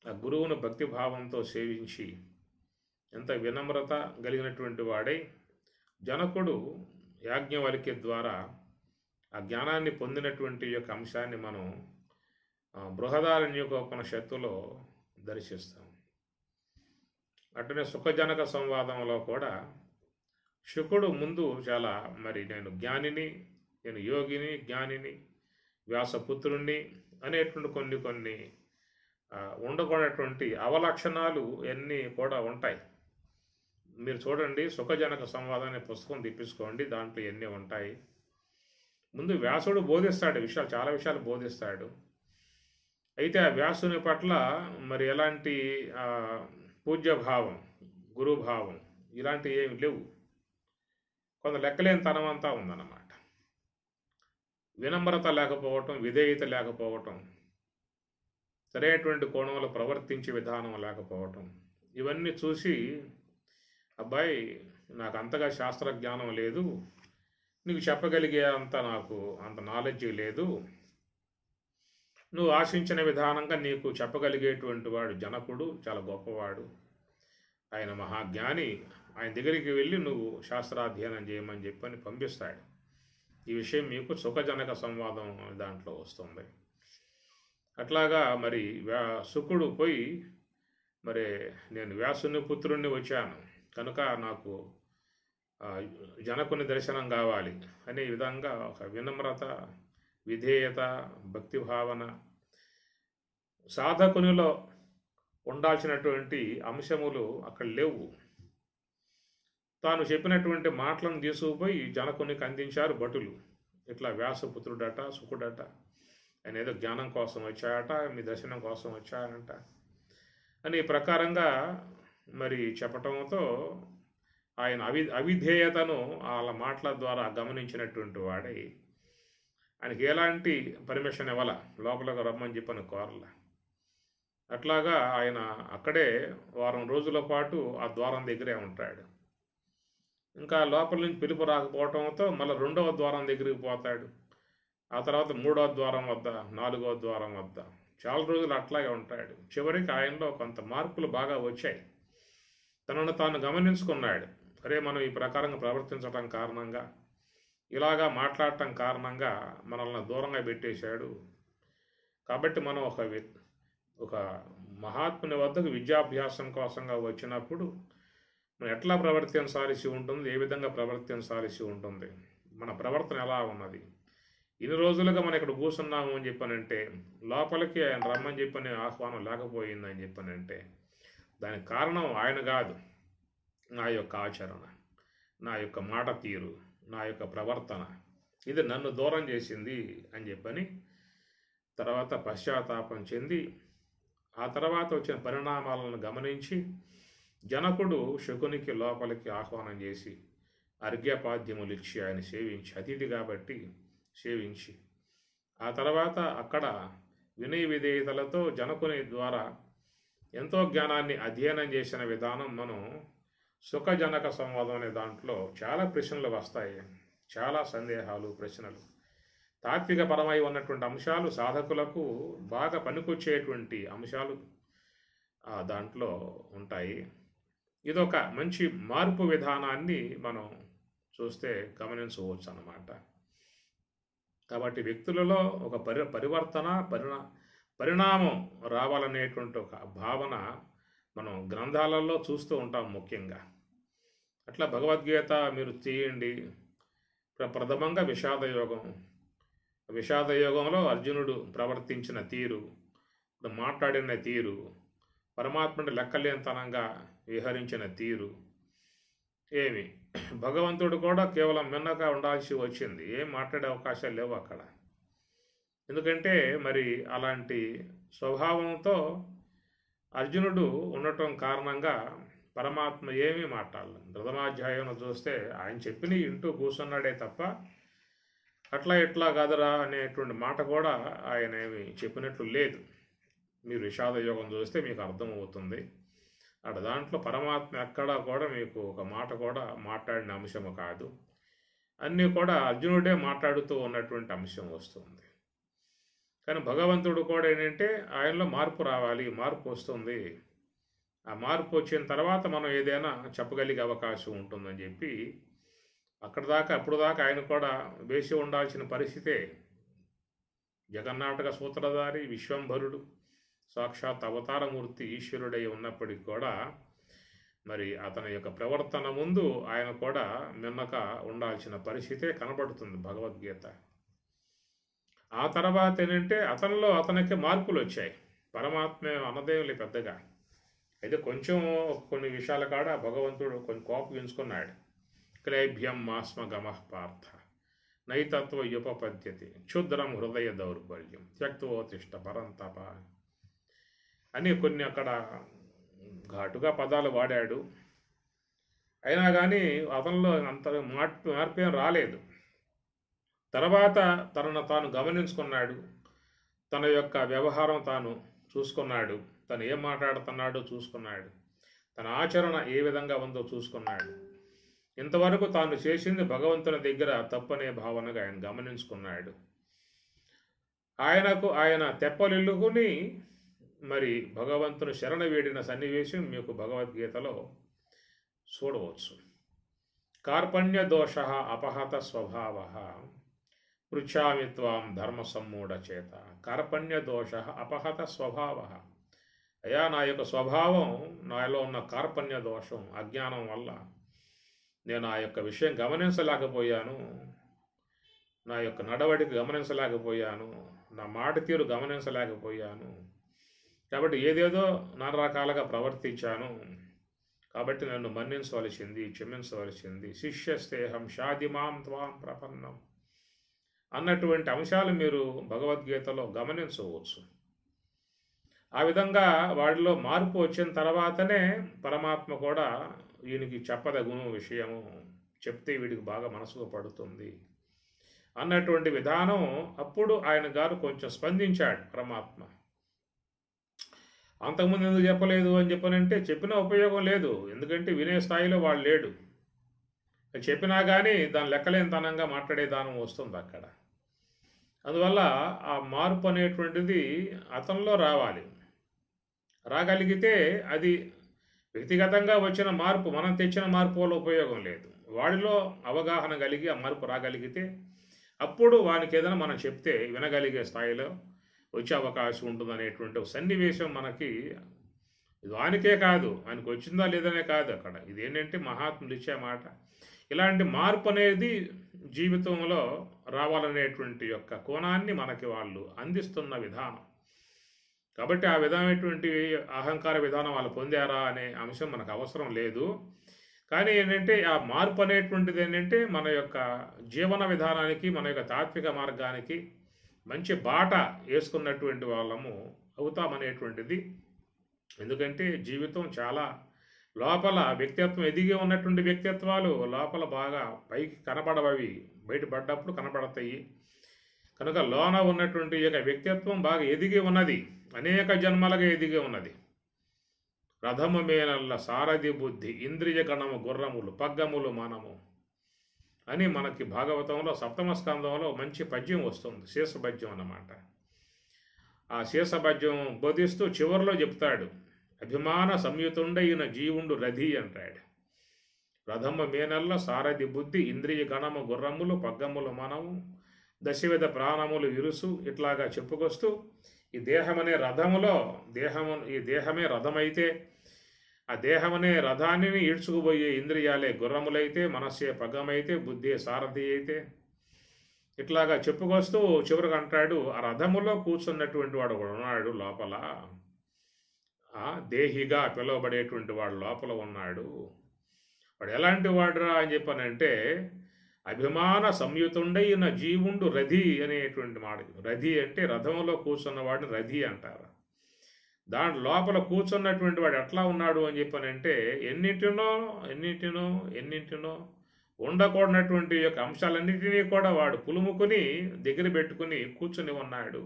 ఆ గురువును భక్తిభావంతో సేవించి ఎంత వినమ్రత కలిగినటువంటి వాడై జనకుడు యాజ్ఞవల్క్య ద్వారా ఆ జ్ఞానాన్ని పొందినటువంటి యొక్క అంశాన్ని మనం బృహదారణ్యకోపనిషత్తులో దర్శిస్తాం. అట్లనే సుఖజనక సంవాదంలో కూడా శుకుడు ముందు చాలా నేను జ్ఞానిని, నేను యోగిని, జ్ఞానిని, వ్యాసపుత్రుణ్ణి అనేటువంటి కొన్ని ఉండకూడనటువంటి అవలక్షణాలు అన్నీ కూడా ఉంటాయి. మీరు చూడండి, సుఖజనక సంవాదాన్ని పుస్తకం తెప్పించుకోండి, దాంట్లో ఎన్ని ఉంటాయి. ముందు వ్యాసుడు బోధిస్తాడు, చాలా విషయాలు బోధిస్తాడు. అయితే ఆ వ్యాసుని పట్ల మరి ఎలాంటి పూజ్యభావం, గురుభావం ఇలాంటివి ఏమి లేవు. కొంత లెక్కలేని తనం అంతా ఉందన్నమాట. వినమ్రత లేకపోవటం, విధేయత లేకపోవటం, సరైనటువంటి కోణంలో ప్రవర్తించే విధానం లేకపోవటం, ఇవన్నీ చూసి అబ్బాయి నాకు అంతగా శాస్త్ర జ్ఞానం లేదు, నీకు చెప్పగలిగే నాకు అంత నాలెడ్జ్ లేదు, నువ్వు ఆశించిన విధానంగా నీకు చెప్పగలిగేటువంటి వాడు జనకుడు, చాలా గొప్పవాడు, ఆయన మహాజ్ఞాని, ఆయన దగ్గరికి వెళ్ళి నువ్వు శాస్త్రాధ్యయనం చేయమని చెప్పని పంపిస్తాడు. ఈ విషయం మీకు సుఖజనక సంవాదం దాంట్లో వస్తుంది. అట్లాగా మరి శుకుడు పోయి నేను వ్యాసుని పుత్రుణ్ణి వచ్చాను కనుక నాకు జనకుని దర్శనం కావాలి అనే విధంగా ఒక వినమ్రత, విధేయత, భక్తిభావన, సాధకునిలో ఉండాల్సినటువంటి అంశములు అక్కడ లేవు. తాను చెప్పినటువంటి మాటలను తీసుకుపోయి జనకునికి అందించారు భటులు. ఇట్లా వ్యాసపుత్రుడట, శుకుడట, ఆయన ఏదో జ్ఞానం కోసం వచ్చాయట, మీ దర్శనం కోసం వచ్చాయంట అని ప్రకారంగా చెప్పటంతో ఆయన అవిధేయతను వాళ్ళ మాటల ద్వారా గమనించినటువంటి వాడై ఆయనకి ఎలాంటి పర్మిషన్ ఇవ్వాల, లోపలకు రమ్మని చెప్పని కోరల. అట్లాగా ఆయన అక్కడే వారం రోజుల పాటు ఆ ద్వారం దగ్గరే ఉంటాడు. ఇంకా లోపల నుంచి పిలుపు రాకపోవటంతో మళ్ళీ రెండవ ద్వారం దగ్గరికి పోతాడు. ఆ తర్వాత 3వ ద్వారం వద్ద, 4వ ద్వారం వద్ద చాలా రోజులు అట్లాగే ఉంటాడు. చివరికి ఆయనలో కొంత మార్పులు బాగా వచ్చాయి. తనను తాను గమనించుకున్నాడు. అరే, మనం ఈ ప్రకారంగా ప్రవర్తించటం కారణంగా, ఇలాగా మాట్లాడటం కారణంగా మనల్ని దూరంగా పెట్టేశాడు. కాబట్టి మనం ఒక మహాత్ముని వద్దకు విద్యాభ్యాసం కోసంగా వచ్చినప్పుడు మనం ఎట్లా ప్రవర్తించాల్సి ఉంటుంది, ఏ విధంగా ప్రవర్తించాల్సి ఉంటుంది, మన ప్రవర్తన ఎలా ఉన్నది, ఇన్ని రోజులుగా మనం ఇక్కడ కూర్చున్నాము అని చెప్పానంటే, లోపలికి ఆయన రమ్మని చెప్పని ఆహ్వానం లేకపోయిందని చెప్పానంటే, దానికి కారణం ఆయన కాదు, నా యొక్క ఆచరణ, నా యొక్క మాట తీరు, నా యొక్క ప్రవర్తన, ఇది నన్ను దూరం చేసింది అని చెప్పని తర్వాత పశ్చాత్తాపం చెంది, ఆ తర్వాత వచ్చిన పరిణామాలను గమనించి జనకుడు శకునికి లోపలికి ఆహ్వానం చేసి అర్ఘ్యపాద్యములు ఇచ్చి ఆయన సేవించి, అతిథి కాబట్టి సేవించి, ఆ తర్వాత అక్కడ వినయ విధేయతలతో జనకుని ద్వారా ఎంతో జ్ఞానాన్ని అధ్యయనం చేసిన విధానం మనం సుఖజనక సంవాదం అనే దాంట్లో చాలా ప్రశ్నలు వస్తాయి, చాలా సందేహాలు, ప్రశ్నలు, తాత్విక పరమై ఉన్నటువంటి అంశాలు, సాధకులకు బాగా పనికొచ్చేటువంటి అంశాలు దాంట్లో ఉంటాయి. ఇదొక మంచి మార్పు విధానాన్ని మనం చూస్తే గమనించవచ్చు అన్నమాట. కాబట్టి వ్యక్తులలో ఒక పరిణామం రావాలనేటువంటి ఒక భావన మనం గ్రంథాలలో చూస్తూ ఉంటాం ముఖ్యంగా. అట్లా భగవద్గీత మీరు తీయండి, ప్రథమంగా విషాదయోగంలో అర్జునుడు ప్రవర్తించిన తీరు, మాట్లాడిన తీరు, పరమాత్ముడి లెక్కలేనితనంగా విహరించిన తీరు, ఏమి భగవంతుడు కూడా కేవలం మిన్నగా ఉండాల్సి వచ్చింది, ఏం మాట్లాడే అవకాశాలు లేవు అక్కడ. ఎందుకంటే మరి అలాంటి స్వభావంతో అర్జునుడు ఉండటం కారణంగా పరమాత్మ ఏమీ మాట్లాడలేదు. ప్రథమాధ్యాయంలో చూస్తే ఆయన చెప్పిన ఇంటూ కూర్చున్నాడే తప్ప అట్లా ఇట్లా కాదురా అనేటువంటి మాట కూడా ఆయన ఏమి చెప్పినట్లు లేదు. మీరు విషాద యోగం చూస్తే మీకు అర్థమవుతుంది. అక్కడ దాంట్లో పరమాత్మ ఎక్కడా కూడా మీకు ఒక మాట కూడా మాట్లాడిన అంశము కాదు, అన్నీ కూడా అర్జునుడే మాట్లాడుతూ ఉన్నటువంటి అంశం వస్తుంది. కానీ భగవంతుడు కూడా ఏంటంటే ఆయనలో మార్పు రావాలి, మార్పు వస్తుంది, ఆ మార్పు వచ్చిన తర్వాత మనం ఏదైనా చెప్పగలిగే అవకాశం ఉంటుందని చెప్పి అప్పుడు దాకా ఆయన కూడా వేసి ఉండాల్సిన పరిస్థితే. జగన్నాటక సూత్రధారి విశ్వంభరుడు, సాక్షాత్ అవతారమూర్తి ఈశ్వరుడై ఉన్నప్పటికీ కూడా మరి అతని యొక్క ప్రవర్తన ముందు ఆయన కూడా మిన్నక ఉండాల్సిన పరిస్థితే కనబడుతుంది భగవద్గీత. ఆ తర్వాత ఏంటంటే అతనికి మార్పులు వచ్చాయి. పరమాత్మ అన్నదేవులే పెద్దగా అయితే కొంచెం కొన్ని విషయాల కాడ భగవంతుడు కొంచెం కోపగించుకున్నాడు. క్లైభ్యం మాస్మ గమః పార్థ నైతత్వ యుపపద్యతి క్షుద్రం హృదయ దౌర్బల్యం త్యక్తోతిష్ట పరంతప అని కొన్ని అక్కడ ఘాటుగా పదాలు వాడాడు. అయినా కానీ అతనిలో అంత మార్పేం రాలేదు. తర్వాత తనను తాను గమనించుకున్నాడు, తన యొక్క వ్యవహారం తాను చూసుకున్నాడు, తను ఏం మాట్లాడుతున్నాడో చూసుకున్నాడు, తన ఆచరణ ఏ విధంగా ఉందో చూసుకున్నాడు. ఇంతవరకు తాను చేసింది భగవంతుని దగ్గర తప్పనే భావనగా ఆయన గమనించుకున్నాడు. ఆయన తెప్పలిల్లుకుని మరి భగవంతుని శరణ వేడిన సన్నివేశం మీకు భగవద్గీతలో చూడవచ్చు. కార్పణ్య దోష అపహత స్వభావ పృచ్ఛామి త్వాం ధర్మ సమ్మూఢ చేత. కార్పణ్య దోష అపహత స్వభావ. అయ్యా, నా యొక్క స్వభావం, నాలో ఉన్న కార్పణ్య దోషం, అజ్ఞానం వల్ల నేను ఆ యొక్క విషయం గమనించలేకపోయాను, నా యొక్క నడవడికి గమనించలేకపోయాను, నా మాట తీరు గమనించలేకపోయాను. కాబట్టి ఏదేదో నానా రకాలుగా ప్రవర్తించాను. కాబట్టి నన్ను మన్నించవలసింది, క్షమించవలసింది. శిష్యస్తేహం షాదిమాం త్వాం ప్రపన్నం అన్నటువంటి అంశాలు మీరు భగవద్గీతలో గమనించవచ్చు. ఆ విధంగా వాడిలో మార్పు వచ్చిన తర్వాతనే పరమాత్మ కూడా ఈయనకి చెప్పదగును విషయము, చెప్తే వీడికి బాగా మనసుకు పడుతుంది అన్నటువంటి విధానం అప్పుడు ఆయన గారు కొంచెం స్పందించాడు పరమాత్మ. అంతకుముందు ఎందుకు చెప్పలేదు అని చెప్పనంటే చెప్పినా ఉపయోగం లేదు, ఎందుకంటే వినే స్థాయిలో వాడు లేడు. చెప్పినా కానీ దాని లెక్కలేనితనంగా మాట్లాడే దానం వస్తుంది అక్కడ. అందువల్ల ఆ మార్పు అనేటువంటిది అతనిలో రావాలి. రాగలిగితే అది వ్యక్తిగతంగా వచ్చిన మార్పు, మనం తెచ్చిన మార్పు వల్ల ఉపయోగం లేదు. వాడిలో అవగాహన కలిగి ఆ మార్పు రాగలిగితే అప్పుడు వానికి ఏదైనా మనం చెప్తే వినగలిగే స్థాయిలో వచ్చే అవకాశం ఉంటుందనేటువంటి ఒక సన్నివేశం మనకి వానికే కాదు, ఆయనకు వచ్చిందా లేదనే కాదు అక్కడ. ఇదేంటంటే మహాత్ములు ఇచ్చే మాట. ఇలాంటి మార్పు అనేది జీవితంలో రావాలనేటువంటి యొక్క కోణాన్ని మనకి వాళ్ళు అందిస్తున్న విధానం. కాబట్టి ఆ విధమైనటువంటి అహంకార విధానం వాళ్ళు పొందారా అనే అంశం మనకు అవసరం లేదు. కానీ ఏంటంటే ఆ మార్పు అనేటువంటిది ఏంటంటే మన యొక్క జీవన విధానానికి, మన యొక్క తాత్విక మార్గానికి మంచి బాట వేసుకున్నటువంటి వాళ్ళము అవుతామనేటువంటిది. ఎందుకంటే జీవితం చాలా లోపల వ్యక్తిత్వం ఎదిగి ఉన్నటువంటి వ్యక్తిత్వాలు లోపల బాగా పైకి కనపడవవి, బయటపడ్డప్పుడు కనపడతాయి. కనుక లోన ఉన్నటువంటి యొక్క వ్యక్తిత్వం బాగా ఎదిగి ఉన్నది, అనేక జన్మలుగా ఎదిగి ఉన్నది. రథము మేనల్ల సారథి బుద్ధి, ఇంద్రియ గణము గుర్రములు, పగ్గములు మనము అని మనకి భాగవతంలో 7వ స్కందంలో మంచి పద్యం వస్తుంది, శీర్షపద్యం అన్నమాట. ఆ శీర్షపద్యం బోధిస్తూ చివరిలో చెప్తాడు, అభిమాన సంయుతుండైన జీవుండు రథి అంటాడు. రథము మేనల్ల సారథి బుద్ధి, ఇంద్రియ గణము గుర్రములు, పగ్గములు మనము, దశవిధ ప్రాణములు విరుసు, ఇట్లాగా చెప్పుకొస్తూ ఈ దేహమనే రథములో ఈ దేహమే రథమైతే, ఆ దేహమనే రథాన్ని ఈడ్చుకుపోయే ఇంద్రియాలే గుర్రములైతే, మనస్సే పగ్గమైతే, బుద్ధి సారథి అయితే, ఇట్లాగా చెప్పుకొస్తూ చివరికి అంటాడు, ఆ రథములో కూర్చున్నటువంటి వాడు ఒకడు ఉన్నాడు లోపల, ఆ దేహిగా పిలువబడేటువంటి వాడు లోపల ఉన్నాడు. వాడు ఎలాంటి వాడురా అని చెప్పానంటే, అభిమాన సంయుతుండైన జీవుండు రథి అనేటువంటి మాట. రథి అంటే రథంలో కూర్చున్నవాడిని రథి అంటారు. దాని లోపల కూర్చున్నటువంటి వాడు ఎట్లా ఉన్నాడు అని చెప్పానంటే, ఎన్నింటినో ఉండకూడనటువంటి యొక్క అంశాలన్నింటినీ కూడా వాడు పులుముకొని దగ్గర పెట్టుకుని కూర్చుని ఉన్నాడు.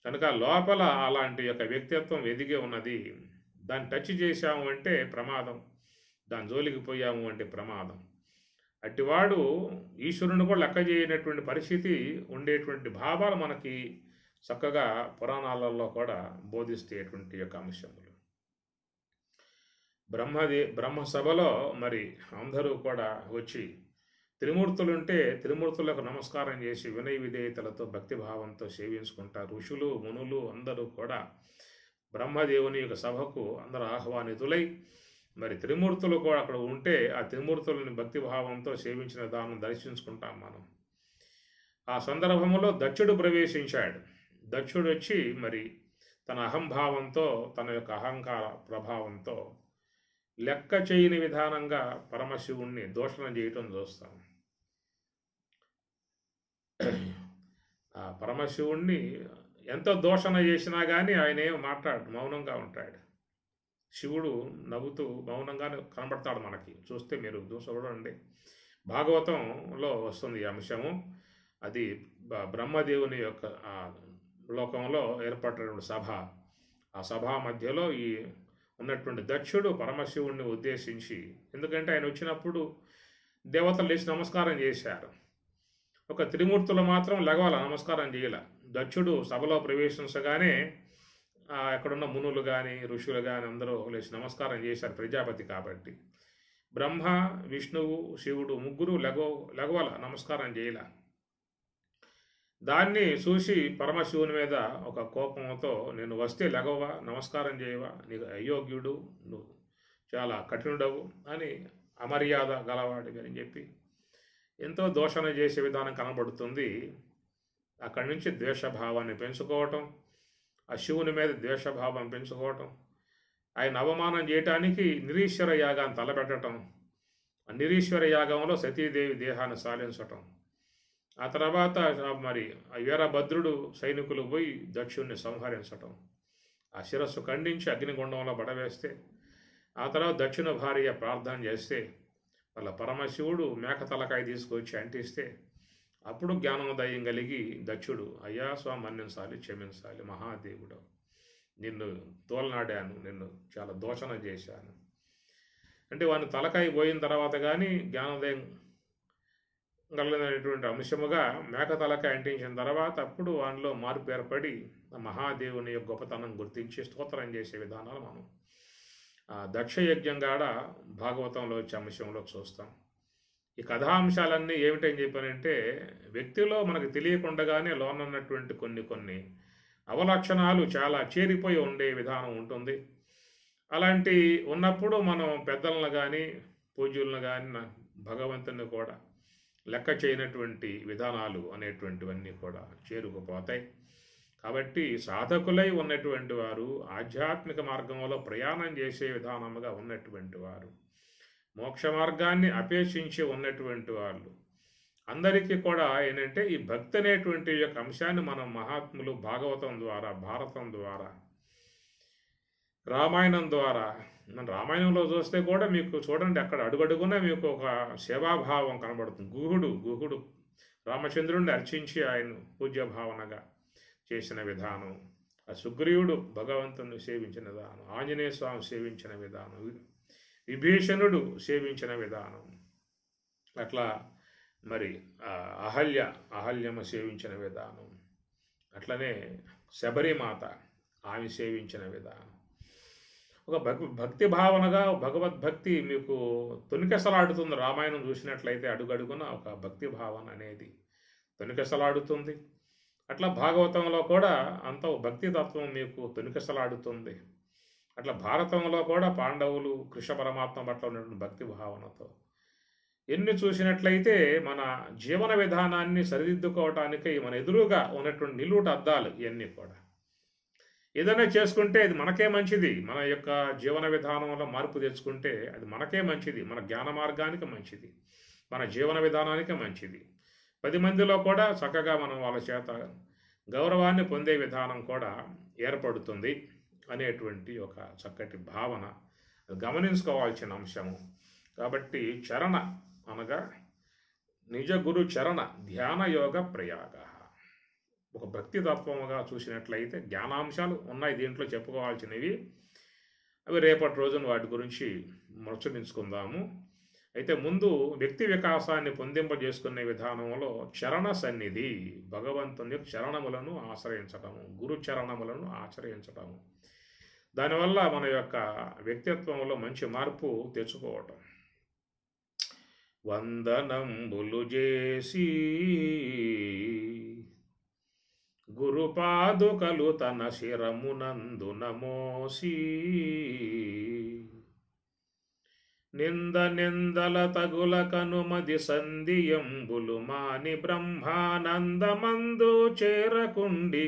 కనుక లోపల అలాంటి యొక్క వ్యక్తిత్వం ఎదిగే ఉన్నది. దాన్ని టచ్ చేశాము అంటే ప్రమాదం, దాని జోలికి పోయాము అంటే ప్రమాదం. అట్టివాడు ఈశ్వరుని కూడా లెక్క చేయనటువంటి పరిస్థితి ఉండేటువంటి భావాలు మనకి చక్కగా పురాణాలలో కూడా బోధిస్తేటువంటి యొక్క అంశములు. బ్రహ్మసభలో మరి అందరూ కూడా వచ్చి త్రిమూర్తులుంటే త్రిమూర్తులకు నమస్కారం చేసి వినయ విధేయతలతో భక్తిభావంతో సేవించుకుంటారు. ఋషులు మునులు అందరూ కూడా బ్రహ్మదేవుని యొక్క సభకు అందరూ ఆహ్వానితులై మరి త్రిమూర్తులు కూడా అక్కడ ఉంటే ఆ త్రిమూర్తులని భక్తిభావంతో సేవించిన దానం దర్శించుకుంటాం మనం. ఆ సందర్భంలో దక్షుడు ప్రవేశించాడు. దక్షుడు వచ్చి మరి తన అహంభావంతో, తన యొక్క అహంకార ప్రభావంతో లెక్క చేయని విధానంగా పరమశివుణ్ణి దూషణ చేయటం చూస్తాం. ఆ పరమశివుణ్ణి ఎంతో దూషణ చేసినా కానీ ఆయన ఏం మాట్లాడు, మౌనంగా ఉంటాడు. శివుడు నవ్వుతూ మౌనంగానే కనబడతాడు మనకి. చూస్తే మీరు చూడండి, భాగవతంలో వస్తుంది ఈ అంశము. అది బ్రహ్మదేవుని యొక్క లోకంలో ఏర్పడినటువంటి సభ. ఆ సభా మధ్యలో ఈ ఉన్నటువంటి దక్షుడు పరమశివుణ్ణి ఉద్దేశించి, ఎందుకంటే ఆయన వచ్చినప్పుడు దేవతలు లేచి నమస్కారం చేశారు, ఒక త్రిమూర్తులు మాత్రం లెగవాల, నమస్కారం చేయాల. దక్షుడు సభలో ప్రవేశించగానే ఎక్కడున్న మునులు కానీ ఋషులు కానీ అందరూ లేచి నమస్కారం చేశారు, ప్రజాపతి కాబట్టి. బ్రహ్మ, విష్ణువు, శివుడు ముగ్గురు లెగవాల, నమస్కారం చేయాల. దాన్ని చూసి పరమశివుని మీద ఒక కోపంతో, నేను వస్తే లెగవా, నమస్కారం చేయవా, నీకు అయోగ్యుడు, నువ్వు చాలా కఠినుడవు అని, అమర్యాద గలవాడివి అని చెప్పి ఎంతో దూషణ చేసే విధానం కనబడుతుంది. అక్కడి నుంచి ద్వేషభావాన్ని పెంచుకోవటం, ఆ శివుని మీద ద్వేషభావం పెంచుకోవటం, ఆయన అవమానం చేయటానికి నిరీశ్వర యాగాన్ని తలపెట్టడం, ఆ నిరీశ్వర యాగంలో సతీదేవి దేహాన్ని సాలించటం. ఆ తర్వాత మరి వీరభద్రుడు సైనికులు పోయి దక్షుణ్ణి సంహరించటం, ఆ శిరస్సు ఖండించి అగ్నిగుండంలో పడవేస్తే, ఆ తర్వాత దక్షిణ భార్య ప్రార్థన చేస్తే వాళ్ళ పరమశివుడు మేక తలకాయ తీసుకొచ్చి అంటిస్తే, అప్పుడు జ్ఞానోదయం కలిగి దక్షుడు, అయ్యా స్వామి మన్నించాలి, క్షమించాలి, మహాదేవుడు నిన్ను తోలనాడాను, నిన్ను చాలా దూషణ చేశాను అంటే వాడిని తలకాయ పోయిన తర్వాత కానీ జ్ఞానోదయం కలిగినటువంటి అంశముగా మేకతలకి అంటించిన తర్వాత అప్పుడు వానిలో మార్పు ఏర్పడి మహాదేవుని యొక్క గొప్పతనం గుర్తించి స్తోత్రం చేసే విధానాలు మనం దక్ష యజ్ఞం కాడ భాగవతంలో వచ్చే అంశంలో చూస్తాం. ఈ కథాంశాలన్నీ ఏమిటని చెప్పానంటే వ్యక్తిలో మనకు తెలియకుండానే లోనున్నటువంటి కొన్ని అవలక్షణాలు చాలా చేరిపోయి ఉండే విధానం ఉంటుంది. అలాంటి ఉన్నప్పుడు మనం పెద్దలను కానీ పూజ్యులను కానీ భగవంతుని కూడా లెక్క చేయనటువంటి విధానాలు అనేటువంటివన్నీ కూడా చేరుకుపోతాయి. కాబట్టి సాధకులై ఉన్నటువంటి వారు, ఆధ్యాత్మిక మార్గంలో ప్రయాణం చేసే విధానముగా ఉన్నటువంటి వారు, మోక్ష మార్గాన్ని అపేక్షించి ఉన్నటువంటి వాళ్ళు అందరికీ కూడా ఏంటంటే ఈ భక్తి అనేటువంటి యొక్క అంశాన్ని మనం మహాత్ములు భాగవతం ద్వారా, భారతం ద్వారా, రామాయణం ద్వారా, మన రామాయణంలో చూస్తే కూడా మీకు చూడండి అక్కడ అడుగడుగున మీకు ఒక సేవాభావం కనబడుతుంది. గుహుడు రామచంద్రుడిని అర్చించి ఆయన పూజ్య భావనగా చేసిన విధానం, ఆ సుగ్రీవుడు భగవంతుని సేవించిన విధానం, ఆంజనేయ స్వామి సేవించిన విధానం, విభీషణుడు సేవించిన విధానం, అట్లా మరి అహల్యమ సేవించిన విధానం, అట్లనే శబరిమాత ఆమె సేవించిన విధానం, ఒక భక్తి భావనగా భగవద్భక్తి మీకు తొనికెసలాడుతుంది. రామాయణం చూసినట్లయితే అడుగడుగున ఒక భక్తి భావన అనేది తొనికెసలాడుతుంది. అట్లా భాగవతంలో కూడా అంత భక్తి తత్వం మీకు తొనికెసలాడుతుంది. అట్లా భారతంలో కూడా పాండవులు కృష్ణ పరమాత్మ పట్ల ఉన్నటువంటి భక్తి భావనతో ఎన్ని చూసినట్లయితే మన జీవన విధానాన్ని సరిదిద్దుకోవటానికి మన ఎదురుగా ఉన్నటువంటి నిలువుట అద్దాలు ఇవన్నీ కూడా ఏదైనా చేసుకుంటే అది మనకే మంచిది. మన యొక్క జీవన విధానంలో మార్పు తెచ్చుకుంటే అది మనకే మంచిది, మన జ్ఞాన మార్గానికి మంచిది, మన జీవన విధానానికి మంచిది. 10 మందిలో కూడా చక్కగా మనం వాళ్ళ చేత గౌరవాన్ని పొందే విధానం కూడా ఏర్పడుతుంది అనేటువంటి ఒక చక్కటి భావన గమనించుకోవాల్సిన అంశము. కాబట్టి చరణ అనగా నిజ గురు చరణ ధ్యాన యోగ ప్రయాగ ఒక భక్తి తత్వముగా చూసినట్లయితే జ్ఞానాంశాలు ఉన్నాయి దీంట్లో చెప్పుకోవాల్సినవి. అవి రేపటి రోజున వాటి గురించి ముచ్చటించుకుందాము. అయితే ముందు వ్యక్తి వికాసాన్ని పొందింపజేసుకునే విధానంలో చరణ సన్నిధి, భగవంతుని చరణములను ఆశ్రయించటము, గురు చరణములను ఆశ్రయించటము, దానివల్ల మన యొక్క వ్యక్తిత్వంలో మంచి మార్పు తెచ్చుకోవటం. వందనంబులు చేసి గురుపాదుకలు తన శిరమునందు నమోసి నిందల తగుల కనుమది సంధియంబులు మాని బ్రహ్మానందమందు చేరకుండి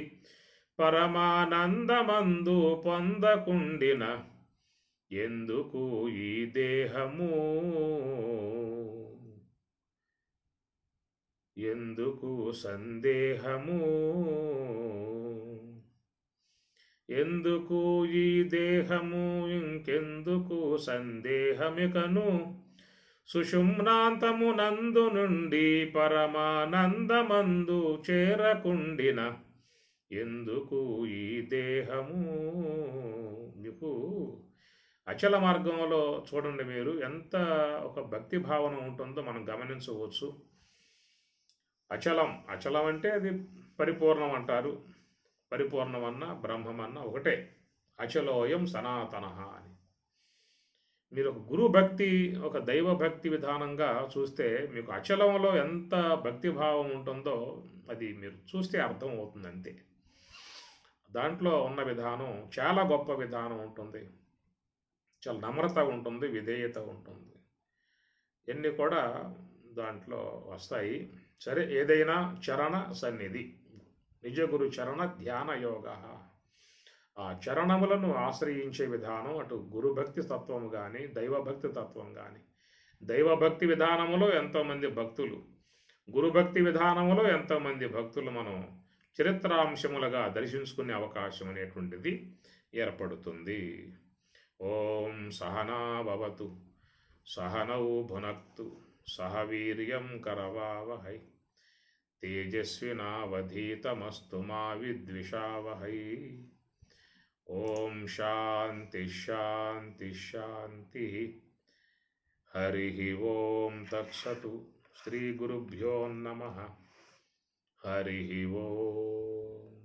పరమానందమందు పొందకుండిన ఎందుకు ఈ దేహము, ఎందుకు సందేహము, ఎందుకు ఈ దేహము ఇంకెందుకు సందేహమికను సుషుమ్నాంతము నందు నుండి పరమానందమందు చేరకుండిన ఎందుకు ఈ దేహము. మీకు అచల మార్గంలో చూడండి, మీరు ఎంత ఒక భక్తి భావన ఉంటుందో మనం గమనించవచ్చు. అచలం అంటే అది పరిపూర్ణం అంటారు. పరిపూర్ణమన్నా బ్రహ్మమన్నా ఒకటే. అచలోయం సనాతన అని మీరు ఒక గురు భక్తి, ఒక దైవ భక్తి విధానంగా చూస్తే మీకు అచలంలో ఎంత భక్తి భావం ఉంటుందో అది మీరు చూస్తే అర్థం అవుతుంది అంతే. దాంట్లో ఉన్న విధానం చాలా గొప్ప విధానం ఉంటుంది, చాలా నమ్రత ఉంటుంది, విధేయత ఉంటుంది, ఇవన్నీ కూడా దాంట్లో వస్తాయి. సరే, ఏదైనా చరణ సన్నిధి, నిజ గురు చరణ ధ్యాన యోగ, ఆ చరణములను ఆశ్రయించే విధానం అటు గురుభక్తి తత్వం కానీ దైవభక్తి తత్వం కానీ. దైవభక్తి విధానములో ఎంతోమంది భక్తులు, గురుభక్తి విధానములో ఎంతోమంది భక్తులు మనం చరిత్రాంశములుగా దర్శించుకునే అవకాశం అనేటువంటిది ఏర్పడుతుంది. ఓం సహనా భవతు సహనౌ భునక్తు సహ వీర్యం కరవావహై తేజస్వినావధీతమస్తు మా విద్విషావహై. ఓం శాంతి శాంతి శాంతి. హరి ఓం తత్సతు. శ్రీ గురుభ్యో నమః. హరి ఓం.